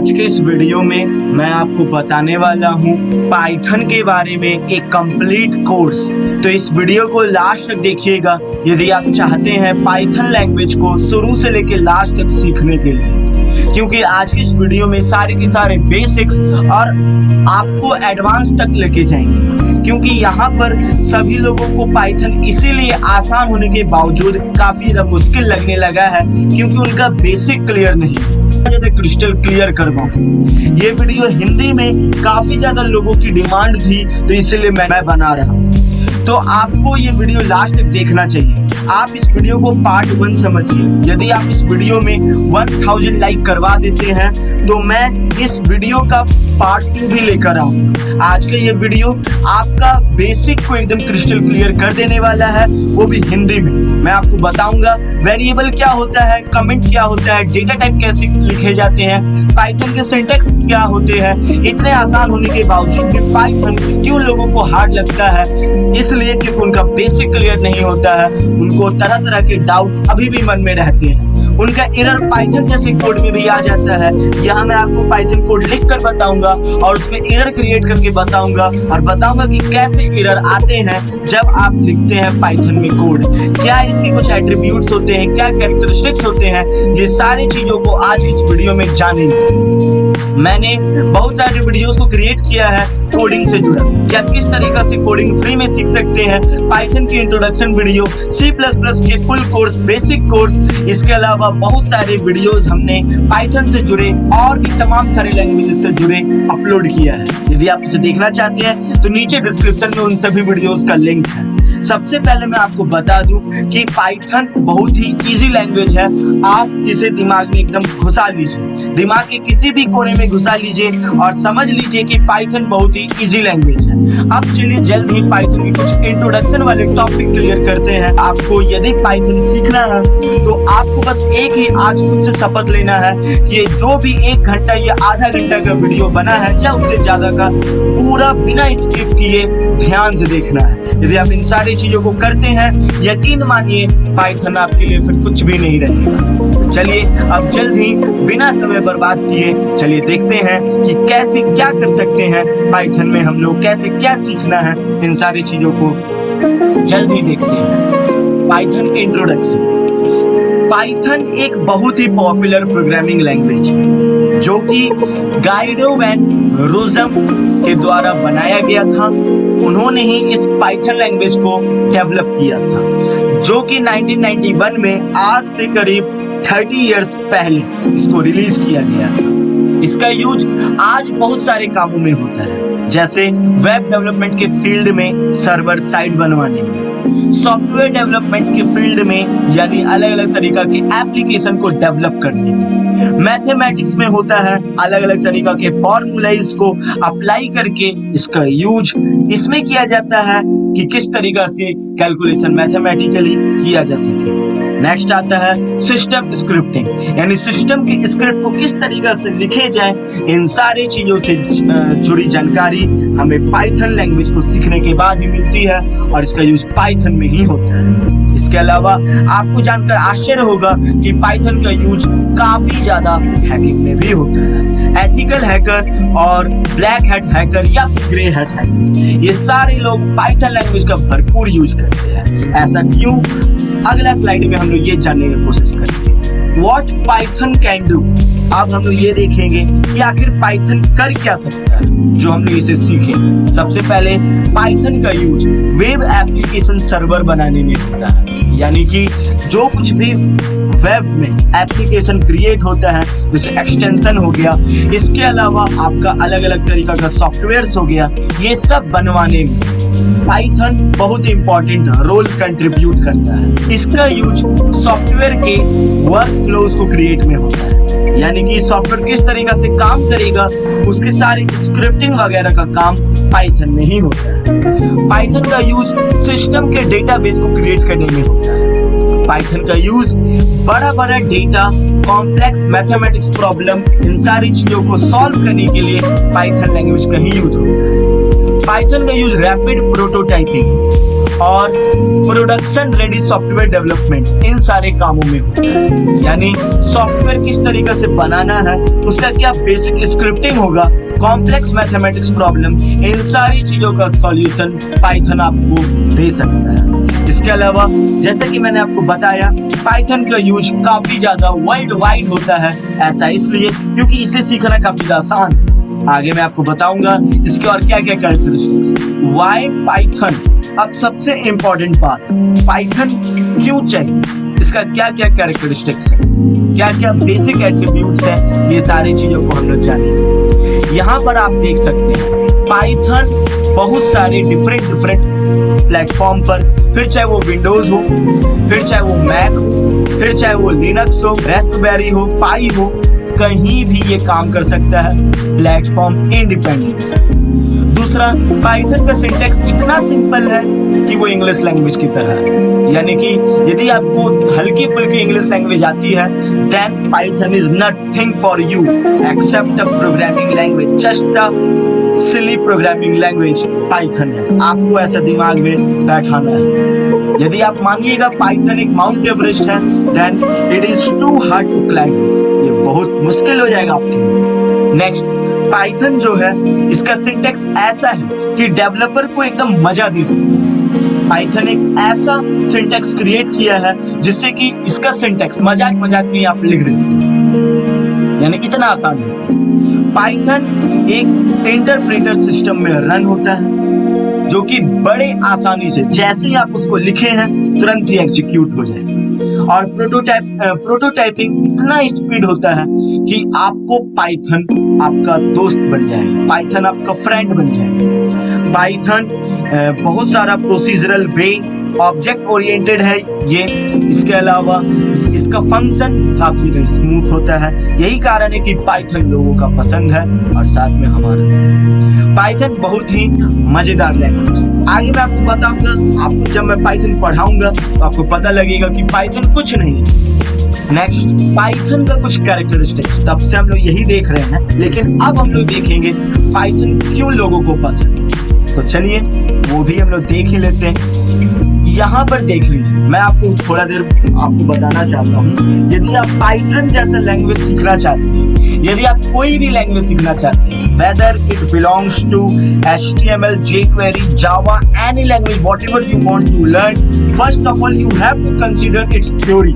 आज के इस वीडियो में मैं आपको बताने वाला हूँ पाइथन के बारे में एक कंप्लीट कोर्स। तो इस वीडियो को लास्ट तक देखिएगा यदि आप चाहते हैं पाइथन लैंग्वेज को शुरू से लेकर लास्ट तक सीखने के लिए, क्योंकि आज के इस वीडियो में सारे के सारे बेसिक्स और आपको एडवांस तक लेके जाएंगे, क्योंकि यहाँ पर सभी लोगों को पाइथन इसीलिए आसान होने के बावजूद काफी ज्यादा मुश्किल लगने लगा है क्योंकि उनका बेसिक क्लियर नहीं। क्रिस्टल क्लियर करवाऊं। ये वीडियो हिंदी में काफी ज्यादा लोगों की डिमांड थी तो इसलिए मैं बना रहा हूँ। तो आपको ये वीडियो लास्ट तक देखना चाहिए। आप इस वीडियो को पार्ट 1 समझिए। यदि आप इस वीडियो में 1000 लाइक करवा देते हैं तो मैं इस वीडियो का पार्ट 2 भी लेकर आऊंगा। आज का ये वीडियो आपका बेसिक को एकदम क्रिस्टल क्लियर कर देने वाला है, वो भी हिंदी में। मैं आपको बताऊंगा वेरिएबल क्या होता है, कमेंट क्या होता है, डेटा टाइप कैसे लिखे जाते हैं, पाइथन के सिंटैक्स क्या होते हैं। इतने आसान होने के बावजूद भी पाइथन क्यों लोगों को हार्ड लगता है, इसलिए क्योंकि उनका बेसिक क्लियर नहीं होता है। उनको तरह तरह के डाउट अभी भी मन में रहते हैं। उनका एरर पाइथन जैसे कोड में भी आ जाता है। यहाँ मैं आपको पाइथन कोड लिख कर बताऊंगा और उसमें एरर क्रिएट करके बताऊंगा और बताऊंगा कि कैसे एरर आते हैं जब आप लिखते हैं पाइथन में कोड। क्या इसके कुछ एट्रीब्यूट्स होते हैं, क्या कैरेक्टरिस्टिक्स होते हैं, ये सारी चीजों को आज इस वीडियो में जानेंगे। मैंने बहुत सारे वीडियोस को क्रिएट किया है कोडिंग से जुड़ा, कि आप किस तरीके से कोडिंग फ्री में सीख सकते हैं। पाइथन की इंट्रोडक्शन वीडियो, C++ के फुल कोर्स, बेसिक कोर्स, इसके अलावा बहुत सारे वीडियोस हमने पाइथन से जुड़े और भी तमाम सारे लैंग्वेजेस से जुड़े अपलोड किया है। यदि आप इसे देखना चाहते हैं तो नीचे डिस्क्रिप्शन में उन सभी वीडियोस का लिंक है। सबसे पहले मैं आपको बता दूं कि पाइथन बहुत ही इजी लैंग्वेज है। आप इसे दिमाग में एकदम घुसा लीजिए, दिमाग के किसी भी कोने में घुसा लीजिए और समझ लीजिए कि पाइथन बहुत ही इजी लैंग्वेज है। अब चलिए जल्द ही पाइथन के कुछ इंट्रोडक्शन वाले टॉपिक क्लियर करते हैं। आपको यदि पाइथन सीखना है तो आपको बस एक ही आज खुद से शपथ लेना है कि ये जो भी 1 घंटा या आधा घंटा का वीडियो बना है या उससे ज्यादा का, पूरा बिना स्किप किए ध्यान से देखना है। यदि आप इन सारी चीजों को करते हैं, यकीन मानिए पाइथन आपके लिए फिर कुछ भी नहीं रहेगा। चलिए अब जल्द ही बिना समय बर्बाद किए चलिए देखते हैं कि कैसे क्या कर सकते हैं पाइथन में, हम लोग कैसे क्या सीखना है। इन सारी चीजों को जल्द ही देखते हैं। Python introduction. पाइथन एक बहुत ही पॉपुलर प्रोग्रामिंग लैंग्वेज है जो कि गाइडो वैन रोजम के द्वारा बनाया गया था। उन्होंने ही इस पाइथन लैंग्वेज को डेवलप किया था, जो कि 1991 में आज से करीब 30 इयर्स पहले इसको रिलीज किया गया था। इसका यूज आज बहुत सारे कामों में होता है, जैसे वेब डेवलपमेंट के फील्ड में, सर्वर साइट बनवाने में, सॉफ्टवेयर डेवलपमेंट के फील्ड में, यानी अलग अलग तरीका के एप्लीकेशन को डेवलप करने में, मैथमेटिक्स में होता है, अलग अलग तरीका के फॉर्मूलाइज को अप्लाई करके इसका यूज इसमें किया जाता है कि किस तरीका से कैलकुलेशन मैथमेटिकली किया जा सके। नेक्स्ट आता है सिस्टम स्क्रिप्टिंग, यानी सिस्टम के स्क्रिप्ट को किस तरीका से लिखे जाए। इन सारी चीजों से जुड़ी जानकारी हमें पाइथन लैंग्वेज को सीखने के बाद ही मिलती है और इसका यूज पाइथन में ही होता है। इसके अलावा आपको जानकर आश्चर्य होगा कि पाइथन का यूज काफी ज्यादा हैकिंग में भी होता है। एथिकल हैकर और ब्लैक हैट हैकर या ग्रे हैट हैकर, ये सारे लोग पाइथन लैंग्वेज का भरपूर यूज करते हैं। ऐसा क्यों? अगला स्लाइड में हम लोग ये जानने की कोशिश करेंगे। What Python can do। अब हम लोग ये देखेंगे कि आखिर पाइथन कर क्या सकता है जो हम लोग इसे सीखें। सबसे पहले पाइथन का यूज वेब एप्लीकेशन सर्वर बनाने में होता है, यानी कि जो कुछ भी वेब में एप्लीकेशन क्रिएट होता है, जैसे एक्सटेंशन हो गया, इसके अलावा आपका अलग अलग तरीका का सॉफ्टवेयर हो गया, ये सब बनवाने में पाइथन बहुत इंपॉर्टेंट रोल कंट्रीब्यूट करता है। इसका यूज सॉफ्टवेयर के वर्क फ्लोज को क्रिएट में होता है, यानी कि सॉफ्टवेयर किस तरीका से काम करेगा, उसके सारे स्क्रिप्टिंग वगैरह का काम पाइथन में ही होता है। पाइथन का यूज सिस्टम के डेटाबेस को क्रिएट करने में होता है। पाइथन का यूज बड़ा बड़ा डेटा, कॉम्प्लेक्स मैथमेटिक्स प्रॉब्लम, इन सारी चीजों को सॉल्व करने के लिए पाइथन लैंग्वेज का ही यूज होता है। पाइथन का यूज रैपिड प्रोटोटाइपिंग और production ready software development in सारे कामों में होता है। यानी सॉफ्टवेयर किस तरीके से बनाना है, उसका क्या बेसिक स्क्रिप्टिंग होगा, कॉम्प्लेक्स मैथमेटिक्स प्रॉब्लम, इन सारी चीजों का सॉल्यूशन पाइथन आपको दे सकता है। इसके अलावा जैसे कि मैंने आपको बताया, पाइथन का यूज काफी ज्यादा वर्ल्ड वाइड होता है। ऐसा इसलिए क्योंकि इसे सीखना काफी आसान है। आगे मैं आपको बताऊंगा इसके और क्या क्या कैरेक्टरिस्टिक्स। वाई पाइथन, अब सबसे इंपॉर्टेंट बात, पाइथन क्यों चाहिए, इसका क्या क्या कैरेक्टरिस्टिक्स है, क्या क्या बेसिक एट्रीब्यूट्स हैं, ये सारी चीजों को हम लोग जानेंगे। यहाँ पर आप देख सकते हैं पाइथन बहुत सारे डिफरेंट प्लेटफॉर्म पर, फिर चाहे वो विंडोज हो, फिर चाहे वो मैक हो, फिर चाहे वो लिनक्स हो, रास्पबेरी हो, पाई हो, कहीं भी ये काम कर सकता है, प्लेटफॉर्म इंडिपेंडेंट। दूसरा, पाइथन का सिंटैक्स इतना सिंपल है कि वो इंग्लिश लैंग्वेज की तरह है। यानी कि यदि आपको हल्की फुल्की इंग्लिश लैंग्वेज आती है, then Python is nothing for you except a programming language, just a silly programming language Python है। आपको ऐसा दिमाग में बैठाना है। यदि आप मानिएगा पाइथन एक माउंट एवरेस्ट है, then it is too hard to climb, ये बहुत मुश्किल हो जाएगा आपके लिए। नेक्स्ट, पाइथन जो है इसका सिंटैक्स ऐसा है कि डेवलपर को एकदम मजा दे दे। पाइथन एक ऐसा सिंटैक्स क्रिएट किया है जिससे कि इसका सिंटैक्स मजाक में आप लिख देते, यानी इतना आसान है। पाइथन एक इंटरप्रेटर सिस्टम में रन होता है जो कि बड़े आसानी से जैसे ही आप उसको लिखे हैं तुरंत ही एग्जीक्यूट हो जाएगा। और प्रोटोटाइपिंग इतना स्पीड होता है कि आपको पाइथन आपका दोस्त बन जाएगा, पाइथन आपका फ्रेंड बन जाएगा। पाइथन बहुत सारा प्रोसीजरल वे, ऑब्जेक्ट ओरिएंटेड है ये। इसके अलावा इसका फंक्शन काफी स्मूथ होता है। यही कारण है कि पाइथन लोगों का पसंद है और साथ में हमारा। पाइथन बहुत ही मजेदार लैंग्वेज। आगे मैं आपको बताऊंगा, आपको जब मैं पाइथन पढ़ाऊंगा तो आपको पता लगेगा कि पाइथन कुछ नहीं है। नेक्स्ट, पाइथन का कुछ कैरेक्टरिस्टिक्स, तब से हम लोग यही देख रहे हैं, लेकिन अब हम लोग देखेंगे पाइथन क्यों लोगों को पसंद है। तो चलिए वो भी हम लोग देख ही लेते हैं। यहाँ पर देख लीजिए, मैं आपको थोड़ा देर आपको बताना चाहता हूँ। यदि आप पाइथन जैसा लैंग्वेज सीखना चाहते हैं, यदि आप कोई भी लैंग्वेज सीखना चाहते हैं, whether it belongs to HTML, jQuery, Java, any language, whatever you want to learn, first of all you have to consider its theory.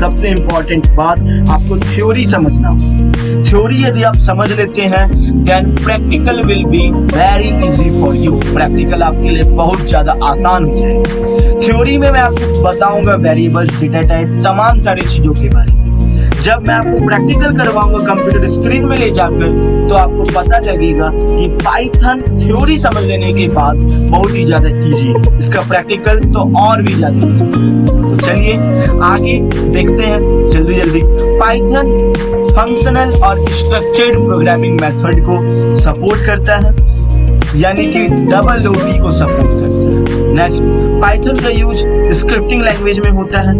सबसे इम्पोर्टेंट बात, आपको थ्योरी समझना हो। थ्योरी यदि आप समझ लेते हैं, then practical will be very easy for you. Practical आपके लिए बहुत ज्यादा आसान हो जाएगा। थ्योरी में मैं आपको बताऊंगा वेरिएबल्स, डेटा टाइप, तमाम सारी चीजों के बारे में। जब मैं आपको प्रैक्टिकल करवाऊंगा कंप्यूटर स्क्रीन में ले जाकर, तो आपको पता लगेगा कि पाइथन थ्योरी समझ लेने के बाद बहुत ही ज्यादा इजी है, इसका प्रैक्टिकल तो और भी ज्यादा इजी है। तो चलिए आगे देखते हैं जल्दी। पाइथन फंक्शनल और स्ट्रक्चर्ड प्रोग्रामिंग मेथड को सपोर्ट करता है, यानी कि डबल ओपी को सपोर्ट करता है। नेक्स्ट, पाइथन का यूज स्क्रिप्टिंग लैंग्वेज में होता है,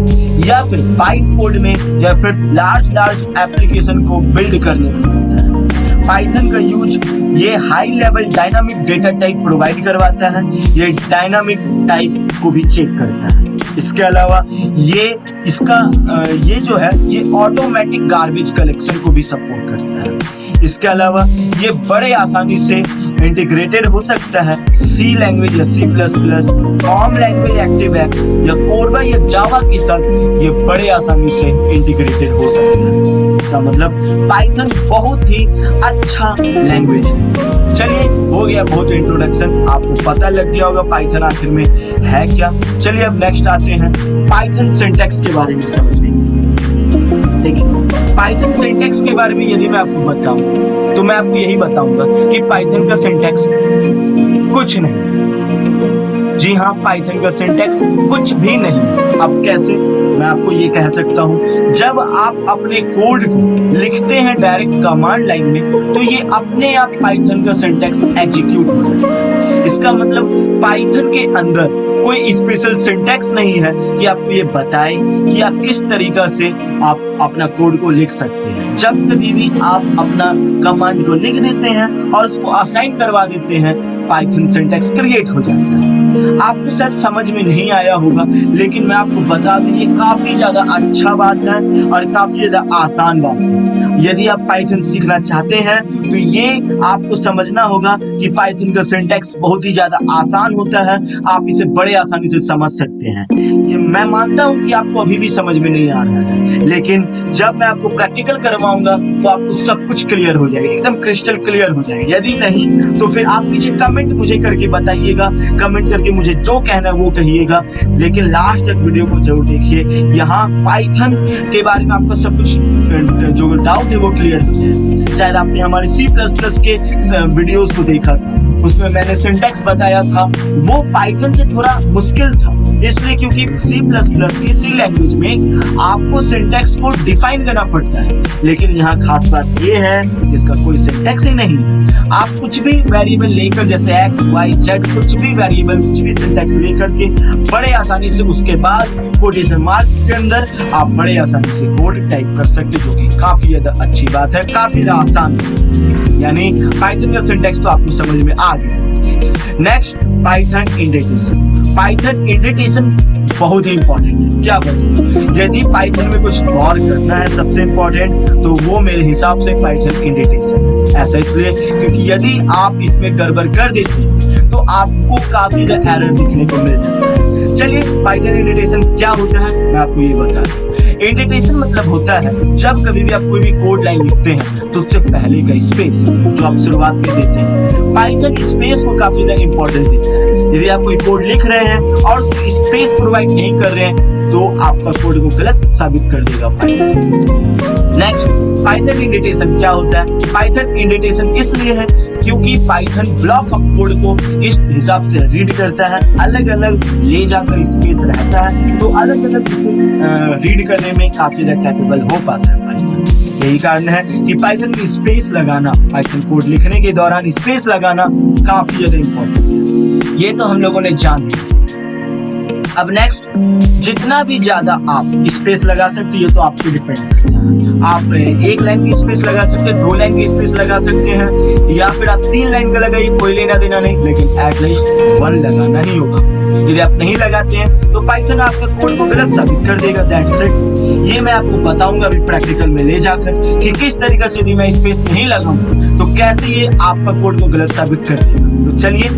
या फिर बाइट कोड में, या फिर लार्ज एप्लीकेशन को बिल्ड करने में होता है। पाइथन का यूज ये high level dynamic data type provide करवाता है, ये डायनामिक टाइप को भी चेक करता है। इसके अलावा ये जो है ये ऑटोमेटिक गार्बेज कलेक्शन को भी सपोर्ट करता है। इसके अलावा ये बड़े आसानी से इंटीग्रेटेड हो सकता है सी लैंग्वेज या C++, कॉम लैंग्वेज एक्टिवएक्स या कोरबा या जावा के साथ ये बड़े आसानी से इंटीग्रेटेड हो सकता है। इसका मतलब पाइथन बहुत ही अच्छा लैंग्वेज है। चलिए हो गया बहुत इंट्रोडक्शन, आपको पता लग गया होगा पाइथन आखिर में है क्या। चलिए अब नेक्स्ट आते हैं पाइथन सिंटैक्स के बारे में समझने। देखिए पाइथन सिंटैक्स के बारे में यदि मैं आपको बताऊं तो मैं आपको यही बताऊंगा कि पाइथन का सिंटैक्स कुछ नहीं। जी हाँ, पाइथन का सिंटैक्स कुछ भी नहीं। अब कैसे, मैं आपको ये कह सकता हूँ, जब आप अपने कोड को लिखते हैं डायरेक्ट कमांड लाइन में, तो ये अपने आप पाइथन का सिंटैक्स एग्जीक्यूट हो जाता है। इसका मतलब पाइथन के अंदर कोई स्पेशल सिंटैक्स नहीं है कि आपको ये बताए कि आप किस तरीका से आप अपना कोड को लिख सकते हैं। जब कभी भी आप अपना कमांड को लिख देते हैं और उसको असाइन करवा देते हैं, पाइथन सिंटैक्स क्रिएट हो जाता है। आपको शायद समझ में नहीं आया होगा, लेकिन मैं आपको बता दूं ये काफी ज्यादा अच्छा बात है और काफी ज्यादा आसान बात है। यदि आप पाइथन सीखना चाहते हैं तो ये आपको समझना होगा कि पाइथन का सिंटैक्स बहुत ही ज्यादा आसान होता है, आप इसे बड़े आसानी से समझ सकते हैं। ये मैं मानता हूं कि आपको अभी भी समझ में नहीं आ रहा है, लेकिन जब मैं आपको प्रैक्टिकल करवाऊंगा तो आपको सब कुछ क्लियर हो जाएगा, एकदम क्रिस्टल क्लियर हो जाएगा। यदि नहीं तो फिर आप नीचे कमेंट मुझे करके बताइएगा, कमेंट करके मुझे जो कहना है वो कहिएगा, लेकिन लास्ट तक वीडियो को जरूर देखिए। यहाँ पाइथन के बारे में आपका सब कुछ जो डाउट है वो क्लियर हो जाए। शायद आपने हमारे C++ के वीडियोस को देखा था, उसमें मैंने सिंटैक्स बताया था, वो पाइथन से थोड़ा मुश्किल था, इसलिए क्योंकि C++ की सी लैंग्वेज में आपको सिंटैक्स को डिफाइन करना पड़ता है, लेकिन यहाँ खास बात ये है कि इसका कोई सिंटैक्स ही नहीं है। आप कुछ भी वेरिएबल लेकर, जैसे x, y, z, कुछ भी वेरिएबल, कुछ भी सिंटैक्स लेकर के बड़े आसानी से उसके बाद कोटेशन मार्क के अंदर आप बड़े आसानी से कोड टाइप कर सकते, जो कि काफी ज्यादा अच्छी बात है, काफी ज्यादा आसान है। यानी पाइथन का सिंटैक्स तो आपको समझ में आ गया। Next, Python indentation. Python indentation बहुत ही इंपॉर्टेंट है। क्या बताऊं, यदि पाइथन में कुछ और करना है सबसे इंपॉर्टेंट, तो वो मेरे हिसाब से पाइथन इंडेंटेशन। ऐसा इसलिए क्योंकि यदि आप इसमें गड़बड़ कर देते हैं तो आपको काफी ज्यादा एरर दिखने को मिल जाता है। चलिए, पाइथन इंडेंटेशन क्या होता है मैं आपको ये बता दूं। इंडेंटेशन मतलब होता है जब कभी भी आप कोई भी कोड लाइन लिखते हैं तो उससे पहले का स्पेस जो आप शुरुआत में देते हैं, पाइथन स्पेस को काफी ज्यादा इंपॉर्टेंस देता है। यदि आप कोई कोड लिख रहे हैं और स्पेस प्रोवाइड नहीं कर रहे हैं तो आपका कोड को गलत साबित कर देगा पाइथन। नेक्स्ट, पाइथन इंडेंटेशन क्या होता है। पाइथन इंडेंटेशन इसलिए है क्योंकि पाइथन ब्लॉक ऑफ कोड को इस हिसाब से रीड करता है, अलग अलग ले जाकर स्पेस रहता है, तो अलग अलग रीड करने में काफी ज्यादा कैपेबल हो पाता है पाइथन। यही कारण है कि पाइथन में स्पेस लगाना, पाइथन कोड लिखने के दौरान स्पेस लगाना काफी ज्यादा इंपॉर्टेंट है। ये तो हम लोगों ने जान लिया। अब नेक्स्ट, जितना भी ज्यादा आप स्पेस लगा सकते हैं, ये तो आप पे डिपेंड करता है। आप एक लाइन की स्पेस लगा सकते हैं, 2 लाइन की स्पेस लगा सकते हैं, या फिर आप 3 लाइन का लगाइए, कोई लेना देना नहीं, लेकिन एटलीस्ट 1 लगाना ही होगा। यदि आप नहीं लगाते हैं तो पाइथन आपका कोड को गलत साबित कर देगा। That's it. ये मैं आपको बताऊंगा अभी प्रैक्टिकल में ले जाकर कि किस तरीके से यदि मैं स्पेस नहीं लगाऊंगा तो कैसे ये आपका कोड को गलत साबित कर देगा। तो चलिए,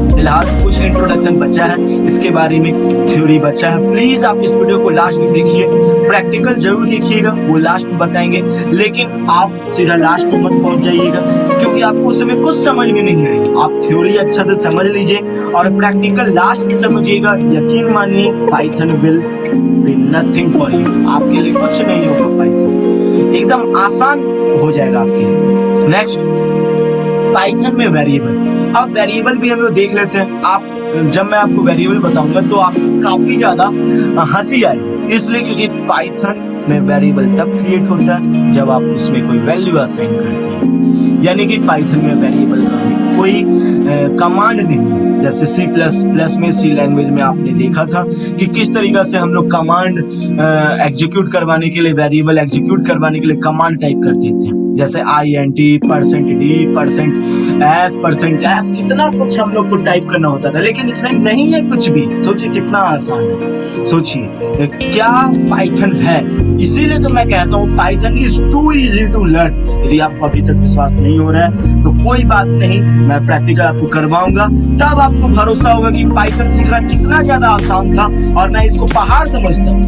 फिलहाल कुछ इंट्रोडक्शन बचा है, इसके बारे में थ्योरी बचा है। प्लीज आप इस वीडियो को लास्ट में देखिए, प्रैक्टिकल जरूर देखिएगा, वो लास्ट में बताएंगे, लेकिन आप सीधा लास्ट में मत पहुंच जाइएगा क्योंकि आपको उस समय कुछ समझ में नहीं आएगा। आप थ्योरी अच्छा से समझ लीजिए और प्रैक्टिकल लास्ट में समझिएगा। यकीन मानिए, Python will be nothing for you. आपके लिए कुछ नहीं होगा, पाइथन एकदम आसान हो जाएगा आपके लिए। नेक्स्ट, पाइथन में वेरिएबल। अब वेरिएबल भी हम लोग देख लेते हैं। आप जब मैं आपको वेरिएबल बताऊंगा तो आपको काफी ज्यादा हंसी आएगी, इसलिए क्योंकि पाइथन में वेरिएबल तब क्रिएट होता है जब आप उसमें कोई वैल्यू असाइन करते हैं। यानी कि पाइथन में वेरिएबल का कोई कमांड नहीं। जैसे C++ में, सी लैंग्वेज में आपने देखा था कि किस तरीके से हम लोग कमांड एग्जीक्यूट करवाने के लिए, वेरिएबल एग्जीक्यूट करवाने के लिए कमांड टाइप करते थे, जैसे int, %d, %s, %f, कितना कुछ हम लोग को टाइप करना होता था, लेकिन इसमें नहीं है कुछ भी। सोचिए कितना आसान है, सोचिए क्या पाइथन है। इसीलिए तो मैं कहता हूँ Python is too easy to learn. यदि आपको अभी तक विश्वास नहीं हो रहा है तो कोई बात नहीं, मैं प्रैक्टिकल आपको करवाऊंगा, तब आपको भरोसा होगा कि पाइथन सीखना कितना ज्यादा आसान था और मैं इसको पहाड़ समझता हूँ।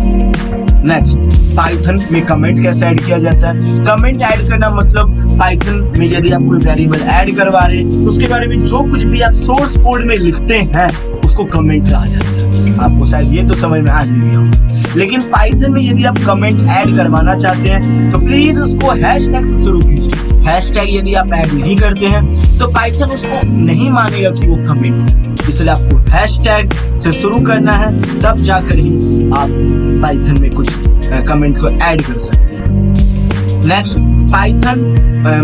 नेक्स्ट, पाइथन में कमेंट कैसे ऐड किया जाता है। कमेंट ऐड करना मतलब पाइथन में यदि आप कोई वेरिएबल ऐड करवा रहे हैं तो उसके बारे में जो कुछ भी आप सोर्स कोड में लिखते हैं उसको कमेंट कहा जाता है। आपको शायद ये तो समझ में आ ही गया होगा, लेकिन पाइथन में यदि आप कमेंट ऐड करवाना चाहते हैं तो प्लीज उसको हैशटैग से शुरू कीजिए। हैशटैग यदि आप ऐड नहीं करते हैं तो पाइथन उसको नहीं मानेगा कि वो कमेंट है, इसलिए आपको हैशटैग से शुरू करना है, तब जाकर ही आप पाइथन में कुछ कमेंट को ऐड कर सकते हैं। नेक्स्ट, पाइथन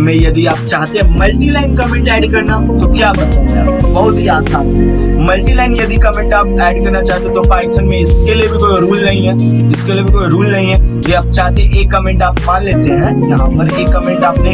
में यदि आप चाहते हैं मल्टी लाइन कमेंट ऐड करना तो क्या बताऊंगा आपको, बहुत ही आसान है। मल्टी लाइन यदि कमेंट आप ऐड करना चाहते हो तो पाइथन में इसके लिए भी कोई रूल नहीं है, इसके लिए भी कोई रूल नहीं है। ये आप चाहते एक कमेंट आप मान लेते हैं, यहाँ पर एक कमेंट आपने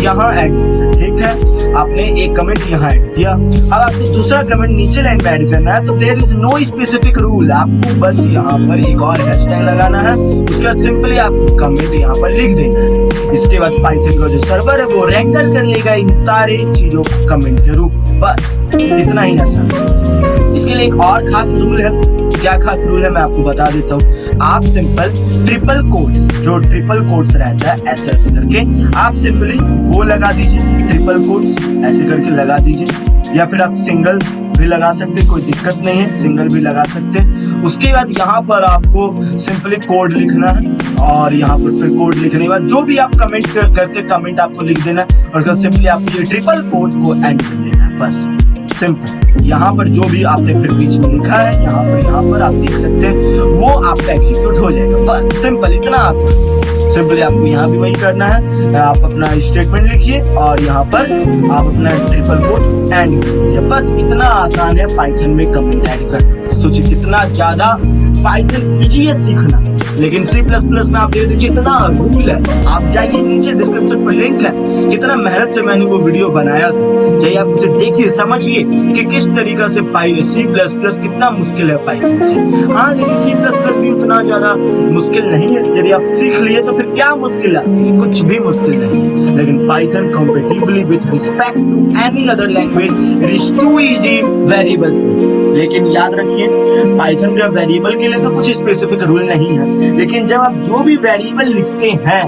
यहाँ ऐड किया, ठीक है, आपने एक कमेंट यहाँ ऐड किया, अब आपको दूसरा कमेंट नीचे लाइन में ऐड करना है, तो there is no specific rule, आपको बस यहाँ पर एक और हैशटैग लगाना है, उसके बाद सिंपली आपको कमेंट यहाँ पर लिख देना है। इसके बाद पाइथन का जो सर्वर है वो रेंडर कर लेगा इन सारे चीजों को कमेंट के रूप में, बस इतना ही आसान है। इसके लिए एक और खास रूल है, क्या खास रूल है मैं आपको बता देता हूँ। आप सिंपल ट्रिपल कोट्स, जो ट्रिपल कोट्स रहता है ऐसे ऐसे करके आप सिंपली वो लगा दीजिए, ट्रिपल कोट्स ऐसे करके लगा दीजिए, या फिर आप सिंगल भी लगा सकते हैं, कोई दिक्कत नहीं है, सिंगल भी लगा सकते हैं। उसके बाद यहाँ पर आपको सिंपली कोड लिखना है, और यहाँ पर फिर कोड लिखने के बाद जो भी आप कमेंट करते कमेंट आपको लिख देना है, और फिर सिंपली आपको ये ट्रिपल कोट को एंड कर देना है, बस सिंपल। यहाँ पर जो भी आपने फिर बीच में लिखा है यहाँ पर आप देख सकते हैं वो आपका एग्जीक्यूट हो जाएगा, बस सिंपल, इतना आसान। सिंपली आपको यहाँ भी वही करना है, आप अपना स्टेटमेंट लिखिए और यहाँ पर आप अपना ट्रिपल कोट एंड कीजिए, बस इतना आसान है पाइथन में कमेंट ऐड करना। सोचिए कितना ज्यादा पाइथन इजी है सीखना, लेकिन C++ में आप देख लीजिए कितना रूल है, आप जाइए नीचे डिस्क्रिप्शन पर लिंक है, कितना मेहनत से मैंने वो वीडियो बनाया था, जाइए आप उसे देखिए, समझिए कि किस तरीका से C++ कितना मुश्किल है पाइथन से। हाँ, लेकिन C++ भी उतना ज्यादा मुश्किल नहीं है, यदि आप सीख लिए तो फिर क्या मुश्किल है, कुछ भी मुश्किल नहीं है। लेकिन Python compatibly with respect to any other language it is too easy variables में। लेकिन याद रखिए पाइथन का वेरिएबल के लिए तो कुछ स्पेसिफिक रूल नहीं है, लेकिन जब आप जो भी वेरिएबल लिखते हैं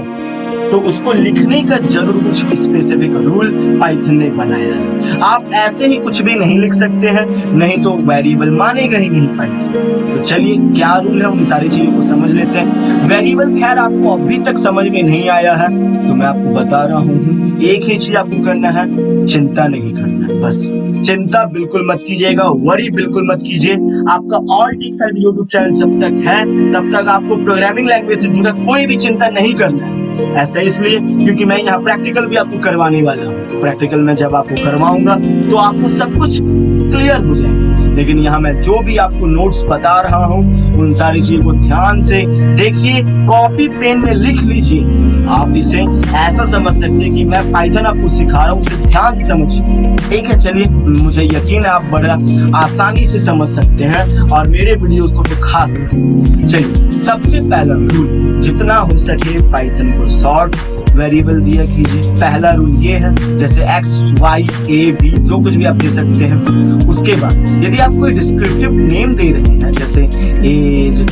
तो उसको लिखने का जरूर कुछ स्पेसिफिक रूल पाइथन ने बनाया है। आप ऐसे ही कुछ भी नहीं लिख सकते हैं, नहीं तो वेरिएबल मानेगा ही नहीं पाइथन। तो चलिए क्या रूल है उन सारी चीजों को समझ लेते हैं। वेरिएबल खैर आपको अभी तक समझ में नहीं आया है तो मैं आपको बता रहा हूँ, एक ही चीज आपको करना है, चिंता नहीं करना है, बस चिंता बिल्कुल मत कीजिएगा, वरी बिल्कुल मत कीजिए। आपका all tech five YouTube channel जब तक है तब तक आपको प्रोग्रामिंग लैंग्वेज से जुड़ा कोई भी चिंता नहीं करना है। ऐसा इसलिए क्योंकि मैं यहाँ प्रैक्टिकल भी आपको करवाने वाला हूँ। प्रैक्टिकल में जब आपको करवाऊंगा तो आपको सब कुछ क्लियर हो जाएगा। लेकिन यहाँ मैं जो भी आपको नोट्स बता रहा हूँ उन सारी चीजों को ध्यान से देखिए, कॉपी पेन में लिख लीजिए। आप इसे ऐसा समझ सकते हैं कि मैं पाइथन आपको सिखा रहा हूँ, उसे ध्यान से समझिए। ठीक है, चलिए, मुझे यकीन है आप बड़ा आसानी से समझ सकते हैं और मेरे वीडियोस को तो खास कर। चलिए, सबसे पहला रूल, जितना हो सके पाइथन को शॉर्ट वेरिएबल दिया कीजिए। पहला रूल ये है, जैसे x, y, a, b जो कुछ भी आप दे सकते हैं। उसके बाद यदि आप कोई डिस्क्रिप्टिव नेम दे रहे हैं जैसे एज,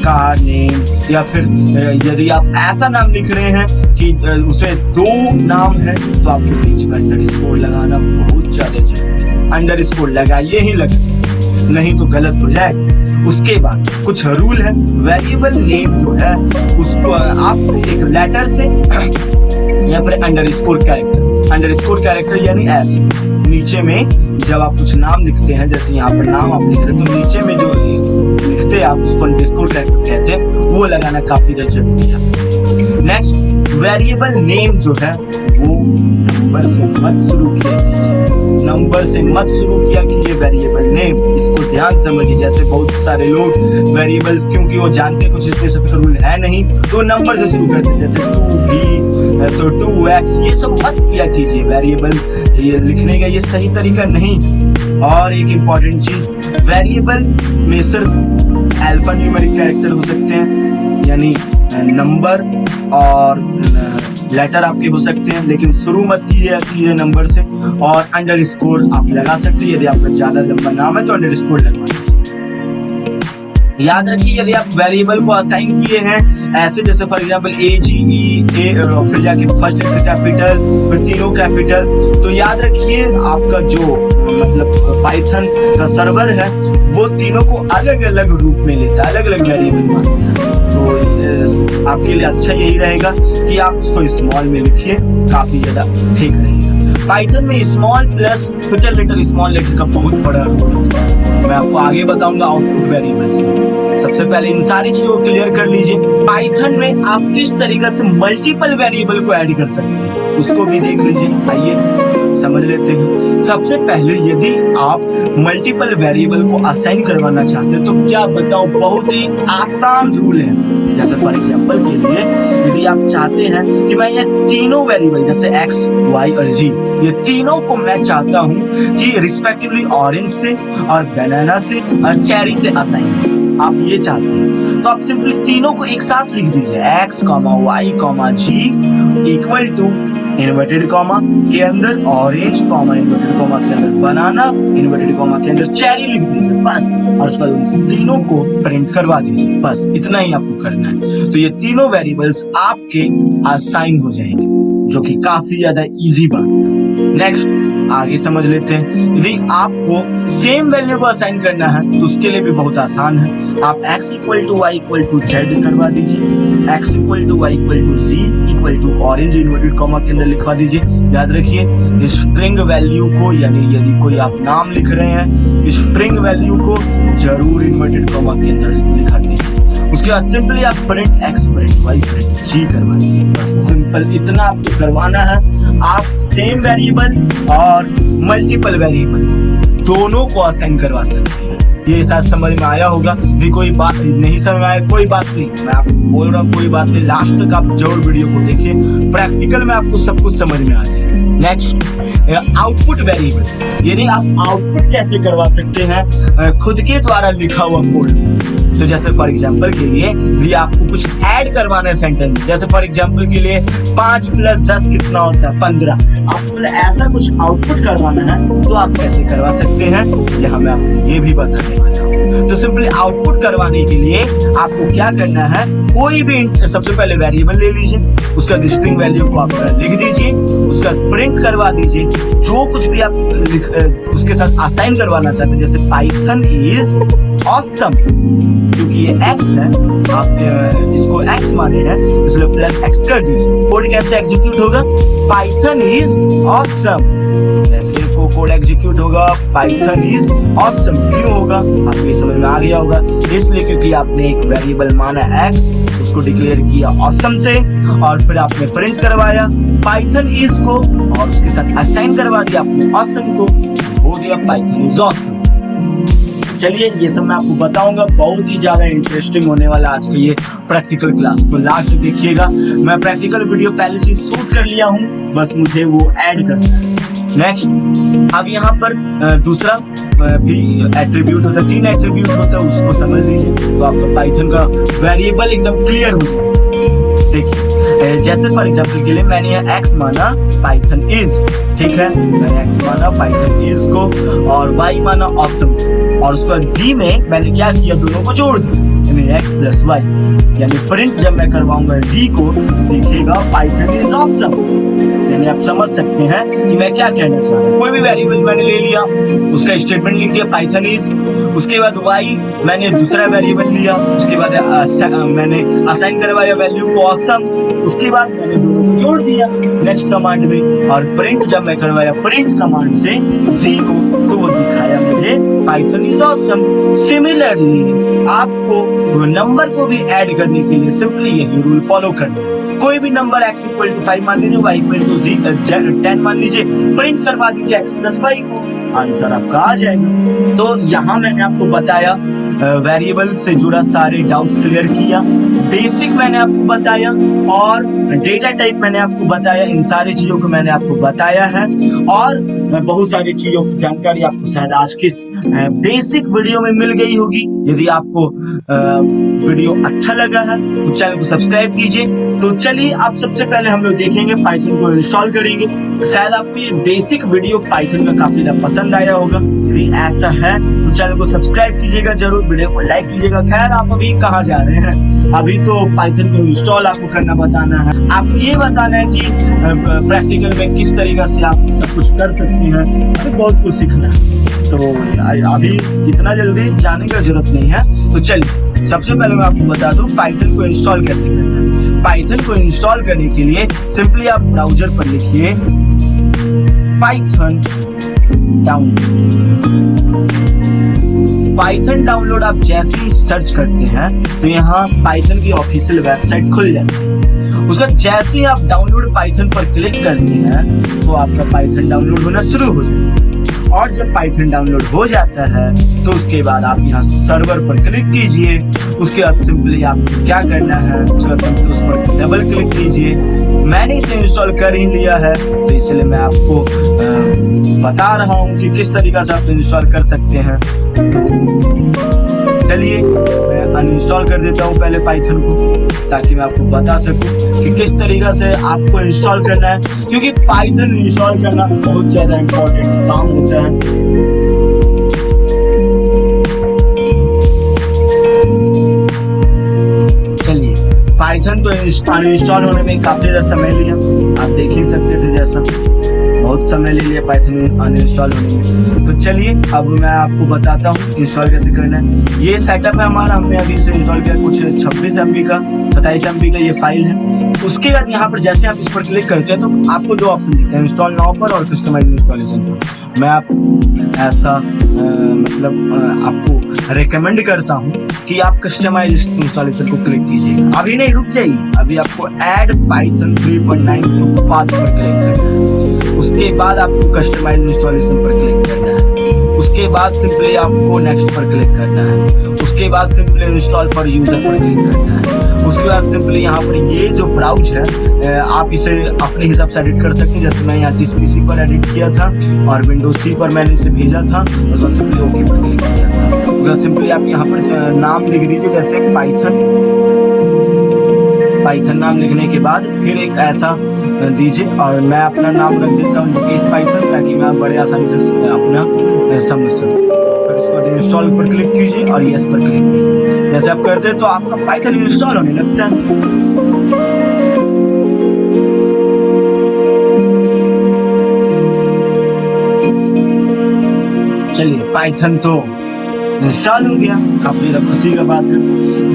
कार नेम, या फिर यदि आप ऐसा नाम लिख रहे हैं कि उसे दो नाम है तो आपको बीच में अंडरस्कोर लगाना बहुत ज्यादा जरूरी है। अंडरस्कोर लगाइए ही लगे, नहीं तो गलत हो जाएगा। उसके बाद कुछ रूल है, वेरिएबल नेम जो है उसको आप एक लेटर से या फिर अंडरस्कोर कैरेक्टर यानी ऐसे नीचे में जब आप कुछ नाम लिखते हैं, जैसे यहाँ पर नाम आप लिख रहे हैं तो नीचे में जो लिखते हैं आप उसको अंडरस्कोर कैरेक्टर कहते हैं, वो लगाना काफी जरूरी है। नेक्स्ट, वेरिएबल नेम जो है वो नंबर से मत शुरू किया कीजिए, नंबर से मत शुरू किया कीजिए वेरिएबल नेम, इसको ध्यान समझिए। जैसे बहुत सारे लोग वेरिएबल क्योंकि वो जानते कुछ स्पेसिफिक रूल है नहीं तो नंबर से शुरू करते हैं, जैसे 2b तो 2x, ये सब मत किया कीजिए। वेरिएबल ये लिखने का ये सही तरीका नहीं। और एक इम्पॉर्टेंट चीज, वेरिएबल में सिर्फ अल्फा न्यूमेरिक कैरेक्टर हो सकते हैं, यानी नंबर और लेटर आपके हो सकते हैं, लेकिन शुरू मत कीजिए नंबर से। और अंडरस्कोर आप लगा सकते हैं, यदि आपका ज्यादा लंबा नाम है तो अंडरस्कोर लगवा दीजिए। याद रखिए, यदि आप वेरिएबल को असाइन किए हैं ऐसे, जैसे फॉर एग्जांपल AGE फिर जाके फर्स्ट लेटर कैपिटल फिर तीनों कैपिटल, तो याद रखिए आपका जो मतलब पाइथन का सर्वर है वो तीनों को अलग अलग रूप में लेता है, अलग अलग वेरिएबल मानता है। तो आपके लिए अच्छा यही रहेगा कि आप उसको स्मॉल में लिखिए, काफी ज्यादा ठीक रहेगा। पाइथन में small plus capital letter small letter का बहुत बड़ा रोल होता है, मैं आपको आगे बताऊंगा आउटपुट वेरिएबल्स में। सबसे पहले इन सारी चीजों को क्लियर कर लीजिए। पाइथन में आप किस तरीके से मल्टीपल वेरिएबल को ऐड कर सकते हैं उसको भी देख लीजिए। आइए समझ लेते हैं। सबसे पहले यदि आप मल्टीपल वेरिएबल को असाइन करवाना चाहते हैं तो क्या बताऊं, बहुत ही आसान रूल है। जैसे फॉर एग्जांपल के लिए यदि आप चाहते हैं कि मैं ये तीनों वेरिएबल जैसे x, y और z ये तीनों को मैं चाहता हूं कि रिस्पेक्टिवली ऑरेंज से और बनाना से और चेरी से असाइन, आप ये चाहते हैं तो आप सिंपली तीनों को एक साथ लिख दीजिए, x, y, g equal to inverted comma के अंदर ऑरेंज, कॉमा इन्वर्टेड कॉमा के अंदर बनाना, इन्वर्टेड कॉमा के अंदर चेरी लिख दीजिए बस, और उसके बाद उन तीनों को प्रिंट करवा दीजिए। बस इतना ही आपको करना है। तो ये तीनों वेरिएबल्स आपके असाइन हो जाएंगे, जो कि काफी ज्यादा इजी बात है। नेक्स्ट आगे समझ लेते हैं। यदि आपको सेम वैल्यू को असाइन करना है तो उसके लिए भी बहुत आसान है। आप x equal to y equal to z करवा दीजिए, x equal to y equal to g equal to orange inverted comma के अंदर लिखवा दीजिए। याद रखिए स्ट्रिंग वैल्यू को, यानी यदि कोई आप नाम लिख रहे हैं, स्ट्रिंग वैल्यू को जरूर इन्वर्टेड कॉमा के अंदर लिखा दीजिए। उसके बाद सिंपली आप print x, print y, print g करवा दीजिए। बस सिंपल इतना आपको करवाना है। आप सेम वेरिएबल और मल्टीपल वेरिएबल दोनों को असाइन करवा सकते हैं। ये शायद समझ में आया होगा। भी कोई बात नहीं समझ में आया कोई बात नहीं, मैं आपको बोल रहा हूँ कोई बात नहीं, लास्ट तक आप जरूर वीडियो को देखिए, प्रैक्टिकल में आपको सब कुछ समझ में आ जाएगा। नेक्स्ट आउटपुट वेरिएबल, यानी आप आउटपुट कैसे करवा सकते हैं खुद के द्वारा लिखा हुआ कोड। तो जैसे फॉर एग्जांपल के लिए यदि आपको कुछ ऐड करवाना है सेंटेंस में, जैसे फॉर एग्जांपल के लिए 5 + 10 कितना होता है 15, आपको ऐसा कुछ आउटपुट करवाना है तो आप कैसे करवा सकते हैं, यहाँ मैं आपको ये भी बताने वाला हूँ। तो सिंपली आउटपुट करवाने के लिए आपको क्या करना है, कोई भी सबसे पहले वेरिएबल ले लीजिए, उसका स्ट्रिंग वैल्यू को आप लिख दीजिए, उसका प्रिंट करवा दीजिए, जो कुछ भी आप उसके साथ असाइन करवाना चाहते हैं। जैसे पाइथन इज ऑसम, क्योंकि ये x है, आप इसको x माने हैं इसलिए +x कर दीजिए। कोड कैसे एग्जीक्यूट होगा, पाइथन इज ऑसम, ऐसे को कोड एग्जीक्यूट होगा, पाइथन इज ऑसम। क्यों होगा आपको ये समझ में आ गया होगा, इसलिए क्योंकि आपने एक वेरिएबल माना x, उसको डिक्लेयर किया ऑसम से, और फिर आपने प्रिंट करवाया पाइथन इज को, और उसके साथ असाइन करवा दिया आपने ऑसम को, हो गया पाइथन इज ऑसम। चलिए ये सब मैं आपको बताऊंगा, बहुत ही ज्यादा इंटरेस्टिंग होने वाला आज का ये प्रैक्टिकल क्लास, तो लास्ट देखिएगा। मैं प्रैक्टिकल वीडियो पहले से शूट कर लिया हूँ, बस मुझे वो ऐड करना है। नेक्स्ट अब यहाँ पर दूसरा भी एट्रीब्यूट होता है, 3 एट्रीब्यूट होता है, उसको समझ लीजिए तो आपका पाइथन का वेरिएबल एकदम क्लियर हो जाए। देखिए जैसे फॉर एग्जांपल के लिए मैंने यहाँ x माना पाइथन इज, ठीक है, मैंने x माना पाइथन इज को, और y माना ऑसम, और उसके बाद z में मैंने क्या किया, दोनों को जोड़ दिया, यानी x + y, यानी प्रिंट जब मैं करवाऊंगा z को दिखेगा पाइथन इज ऑसम। यानी आप समझ सकते हैं कि मैं क्या कहना चाह रहा हूँ। कोई भी वेरिएबल मैंने ले लिया, उसका स्टेटमेंट लिख दिया पाइथन इज, उसके बाद y मैंने दूसरा वेरिएबल लिया, उसके बाद मैंने असाइन करवाया वैल्यू को ऑसम, उसके बाद मैंने दोनों को जोड़ दिया नेक्स्ट कमांड में, और प्रिंट जब मैं करवाया प्रिंट कमांड से z को, तो वो दिखाया मुझे पाइथन इज ऑसम। सिमिलरली आपको नंबर को भी ऐड करने के लिए सिंपली यही रूल फॉलो करना है। कोई भी नंबर x इक्वल टू 5 मान लीजिए, y इक्वल टू 10 मान लीजिए, प्रिंट करवा दीजिए x + y को, आंसर आपका आ जाएगा। तो यहाँ मैंने आपको बताया वेरिएबल से जुड़ा सारे डाउट्स क्लियर किया, बेसिक मैंने आपको बताया, और डेटा टाइप मैंने आपको बताया, इन सारी चीजों को मैंने आपको बताया है, और बहुत सारी चीजों की जानकारी आपको शायद आज की बेसिक वीडियो में मिल गई होगी। यदि आपको वीडियो अच्छा लगा है तो चैनल को सब्सक्राइब कीजिए। तो चलिए आप सबसे पहले हम लोग देखेंगे पाइथन को इंस्टॉल करेंगे। शायद आपको ये बेसिक वीडियो पाइथन का काफी ज्यादा पसंद आया होगा, यदि ऐसा है तो चैनल को सब्सक्राइब कीजिएगा, जरूर वीडियो को लाइक कीजिएगा। खैर आप अभी कहाँ जा रहे हैं, अभी तो पाइथन को इंस्टॉल आपको करना बताना है, आपको ये बताना है कि प्रैक्टिकल में किस तरीके से आप सब कुछ कर सकते हैं, अभी बहुत कुछ सीखना है। तो अभी इतना जल्दी जाने का जरूरत नहीं है। तो चलिए सबसे पहले मैं आपको बता दूं पाइथन को इंस्टॉल कैसे करना है। पाइथन को इंस्टॉल करने के लिए सिंपली आप ब्राउजर पर लिखिए पाइथन डाउनलोड। आप जैसे ही सर्च करते हैं तो यहाँ पाइथन की ऑफिशियल वेबसाइट खुल जाती है, उसका जैसे ही आप डाउनलोड पाइथन पर क्लिक करते हैं तो आपका पाइथन डाउनलोड होना शुरू हो जाता है। और जब पाइथन डाउनलोड हो जाता है तो उसके बाद आप यहाँ सर्वर पर क्लिक कीजिए। उसके बाद सिंपली आपको क्या करना है, उसके बाद सिंपली उस पर डबल क्लिक कीजिए। मैंने इसे इंस्टॉल कर ही लिया है तो इसलिए मैं आपको बता रहा हूँ कि किस तरीका से आप इंस्टॉल कर सकते हैं। तो चलिए मैं अनइंस्टॉल कर देता हूँ पहले पाइथन को, ताकि मैं आपको बता सकूं कि किस तरीका से आपको इंस्टॉल करना है, क्योंकि पाइथन इंस्टॉल करना बहुत ज्यादा इम्पोर्टेंट काम होता है। चलिए पाइथन तो अनइंस्टॉल होने में काफी ज्यादा समय लिया, आप देख ही सकते थे जैसा बहुत समय ले लिया पाइथन अनइंस्टॉल होने में। तो चलिए अब मैं आपको बताता हूँ इंस्टॉल कैसे करना है। ये सेटअप है हमारा, हमने अभी इसे इंस्टॉल किया, कुछ 26 MB का 27 MB का ये फाइल है। उसके बाद यहाँ पर जैसे आप इस पर क्लिक करते हैं तो आपको दो ऑप्शन दिखते हैं, इंस्टॉल नाउ पर और कस्टमाइज इंस्टॉलेशन पर। मैं आपको ऐसा आपको रिकमेंड करता हूँ कि आप कस्टमाइज इंस्टॉलेशन को क्लिक कीजिए। अभी नहीं, रुक जाइए, अभी आपको ऐड पाइथन 3.9 टू पाथ पर क्लिक करना है। उसके बाद आपको कस्टमाइज इंस्टॉलेशन पर क्लिक करना है। उसके बाद सिंपली आपको नेक्स्ट पर क्लिक करना है। उसके बाद सिंपली इंस्टॉल फॉर यूजर पर क्लिक करना है। उसके बाद सिंपली यहाँ पर ये जो ब्राउज है आप इसे अपने हिसाब से एडिट कर सकते हैं। जैसे मैं यहाँ दिस पीसी पर एडिट किया था और विंडोज सी पर मैंने इसे भेजा था, उस बाद सिंपली ओके पर क्लिक किया था। सिंपली आप यहाँ पर नाम लिख दीजिए, जैसे पाइथन नाम लिखने के बाद फिर एक ऐसा दीजिए और मैं अपना नाम रख देता हूँ लोकेश पाइथन, ताकि मैं बड़े आसानी से अपना समझ सकूँ। फिर इसके बाद इंस्टॉल पर क्लिक कीजिए और यस पर क्लिक कीजिए। जैसे आप करते हैं तो आपका पाइथन इंस्टॉल होने लगता है। चलिए पाइथन तो इंस्टॉल हो गया, काफी खुशी का बात है।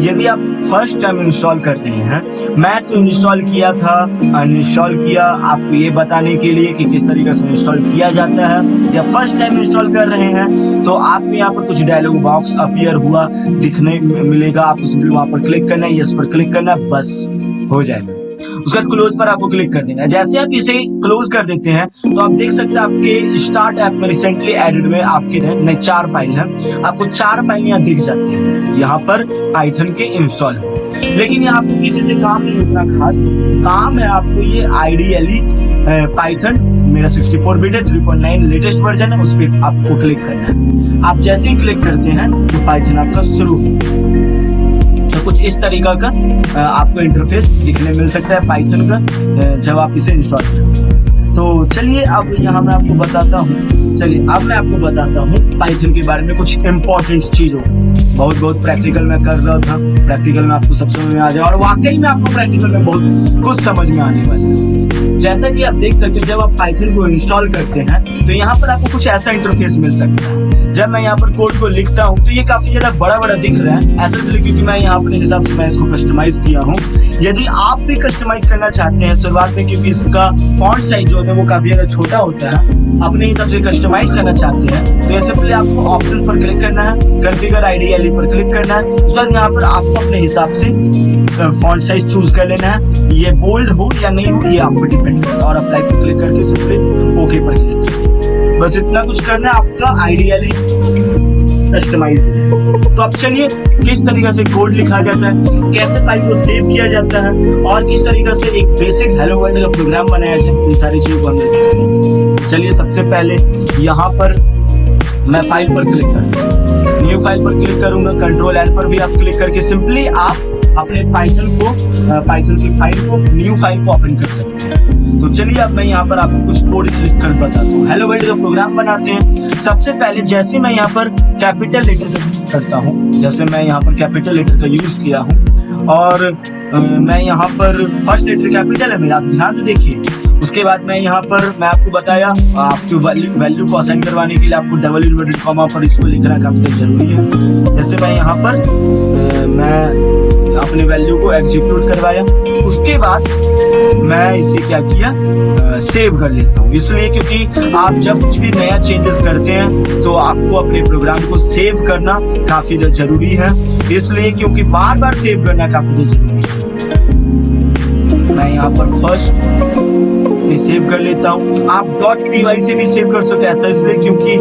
यदि आप फर्स्ट टाइम इंस्टॉल कर रहे हैं, मैं तो इंस्टॉल किया था, अनइंस्टॉल किया आपको ये बताने के लिए कि किस तरीके से इंस्टॉल किया जाता है। या फर्स्ट टाइम इंस्टॉल कर रहे हैं तो आपको यहाँ पर कुछ डायलॉग बॉक्स अपीयर हुआ दिखने मिलेगा, आपको सिंपली वहां पर क्लिक करना है, यस पर क्लिक करना है, बस हो जाएगा। उसके बाद क्लोज पर आपको क्लिक कर देना है। जैसे आप इसे क्लोज कर देते हैं तो आप देख सकते हैं आपके स्टार्ट ऐप में रिसेंटली एडेड में आपके नए 4 फाइल हैं। आपको 4 फाइल यहाँ दिख जाती हैं, यहाँ पर पाइथन के इंस्टॉल है। लेकिन यहाँ आपको किसी से काम नहीं उतना खास काम है, आपको ये आइडियली पाइथन मेरा 64 बिट है, 3.9 लेटेस्ट वर्जन है, उस पर आपको क्लिक करना है। आप जैसे ही क्लिक करते हैं तो पाइथन आपका शुरू तो कुछ इस तरीका का आपको इंटरफेस दिखने मिल सकता है पाइथन का जब आप इसे इंस्टॉल करें। तो चलिए अब यहाँ मैं आपको बताता हूँ पाइथन के बारे में कुछ इम्पोर्टेंट चीजों। बहुत प्रैक्टिकल में कर रहा था, प्रैक्टिकल में आपको सब समझ में आ जाए और वाकई में आपको प्रैक्टिकल में बहुत कुछ समझ में आने वाला है। जैसा कि आप देख सकते हैं जब आप पाइथन को इंस्टॉल करते हैं तो यहाँ पर आपको कुछ ऐसा इंटरफेस मिल सकता है। जब मैं यहाँ पर कोड को लिखता हूँ तो ये काफी ज्यादा बड़ा दिख रहा है, ऐसा इसलिए क्योंकि मैं यहाँ अपने हिसाब से मैं इसको कस्टमाइज किया हूँ। यदि आप भी कस्टमाइज करना चाहते हैं शुरुआत में, क्योंकि इसका फॉन्ट साइज जो होता है वो काफी ज्यादा छोटा होता है, अपने हिसाब से कस्टमाइज करना चाहते हैं तो ऐसे पहले आपको ऑप्शन पर क्लिक करना है, कॉन्फ़िगर आइडियली पर क्लिक करना है। उसके बाद यहाँ पर आपको अपने हिसाब से फॉन्ट साइज चूज कर लेना है, ये बोल्ड हो या नहीं हो ये आप पर डिपेंड करता है। और अप्लाई पर क्लिक करके सिंपली ओके पर क्लिक करना, बस इतना कुछ करना है, आपका आइडियली कस्टमाइज। तो अब चलिए किस तरीके से कोड लिखा जाता है, कैसे फाइल को सेव किया जाता है और किस तरीके से एक बेसिक हेलो वर्ल्ड का प्रोग्राम बनाया जाए, इन सारी चीजों को हम देखेंगे। चलिए सबसे पहले यहाँ पर मैं फाइल पर क्लिक करूंगा, न्यू फाइल पर क्लिक करूंगा, कंट्रोल एल पर भी आप क्लिक करके सिंपली आप अपने पाइथन की फाइल को न्यू फाइल को ओपन कर सकते हैं। तो चलिए अब मैं यहाँ पर आपको कुछ कोड लिख कर बताता हूँ। हेलो वर्ल्ड का प्रोग्राम बनाते हैं। सबसे पहले जैसे मैं यहाँ पर कैपिटल लेटर करता हूँ, जैसे मैं यहाँ पर कैपिटल लेटर का यूज किया हूँ और मैं यहाँ पर फर्स्ट लेटर कैपिटल है मेरा, आप ध्यान से देखिए। उसके बाद मैं यहाँ पर मैं आपको बताया आपको वैल्यू को असाइन करवाने के लिए आपको डबल इन्वर्टेड कॉमा पर इसको लिखना काफी जरूरी है। जैसे मैं यहाँ पर मैं अपने वैल्यू को एग्जीक्यूट करवाया, उसके बाद मैं इसे क्या किया सेव कर लेता हूँ, इसलिए क्योंकि आप जब कुछ भी नया चेंजेस करते हैं तो आपको अपने प्रोग्राम को सेव करना काफी जरूरी है, इसलिए क्योंकि बार सेव करना काफी जरूरी है। मैं यहाँ पर फर्स्ट से सेव कर लेता हूँ। आप .py से भी सेव कर सकते हैं, ऐसा इसलिए क्योंकि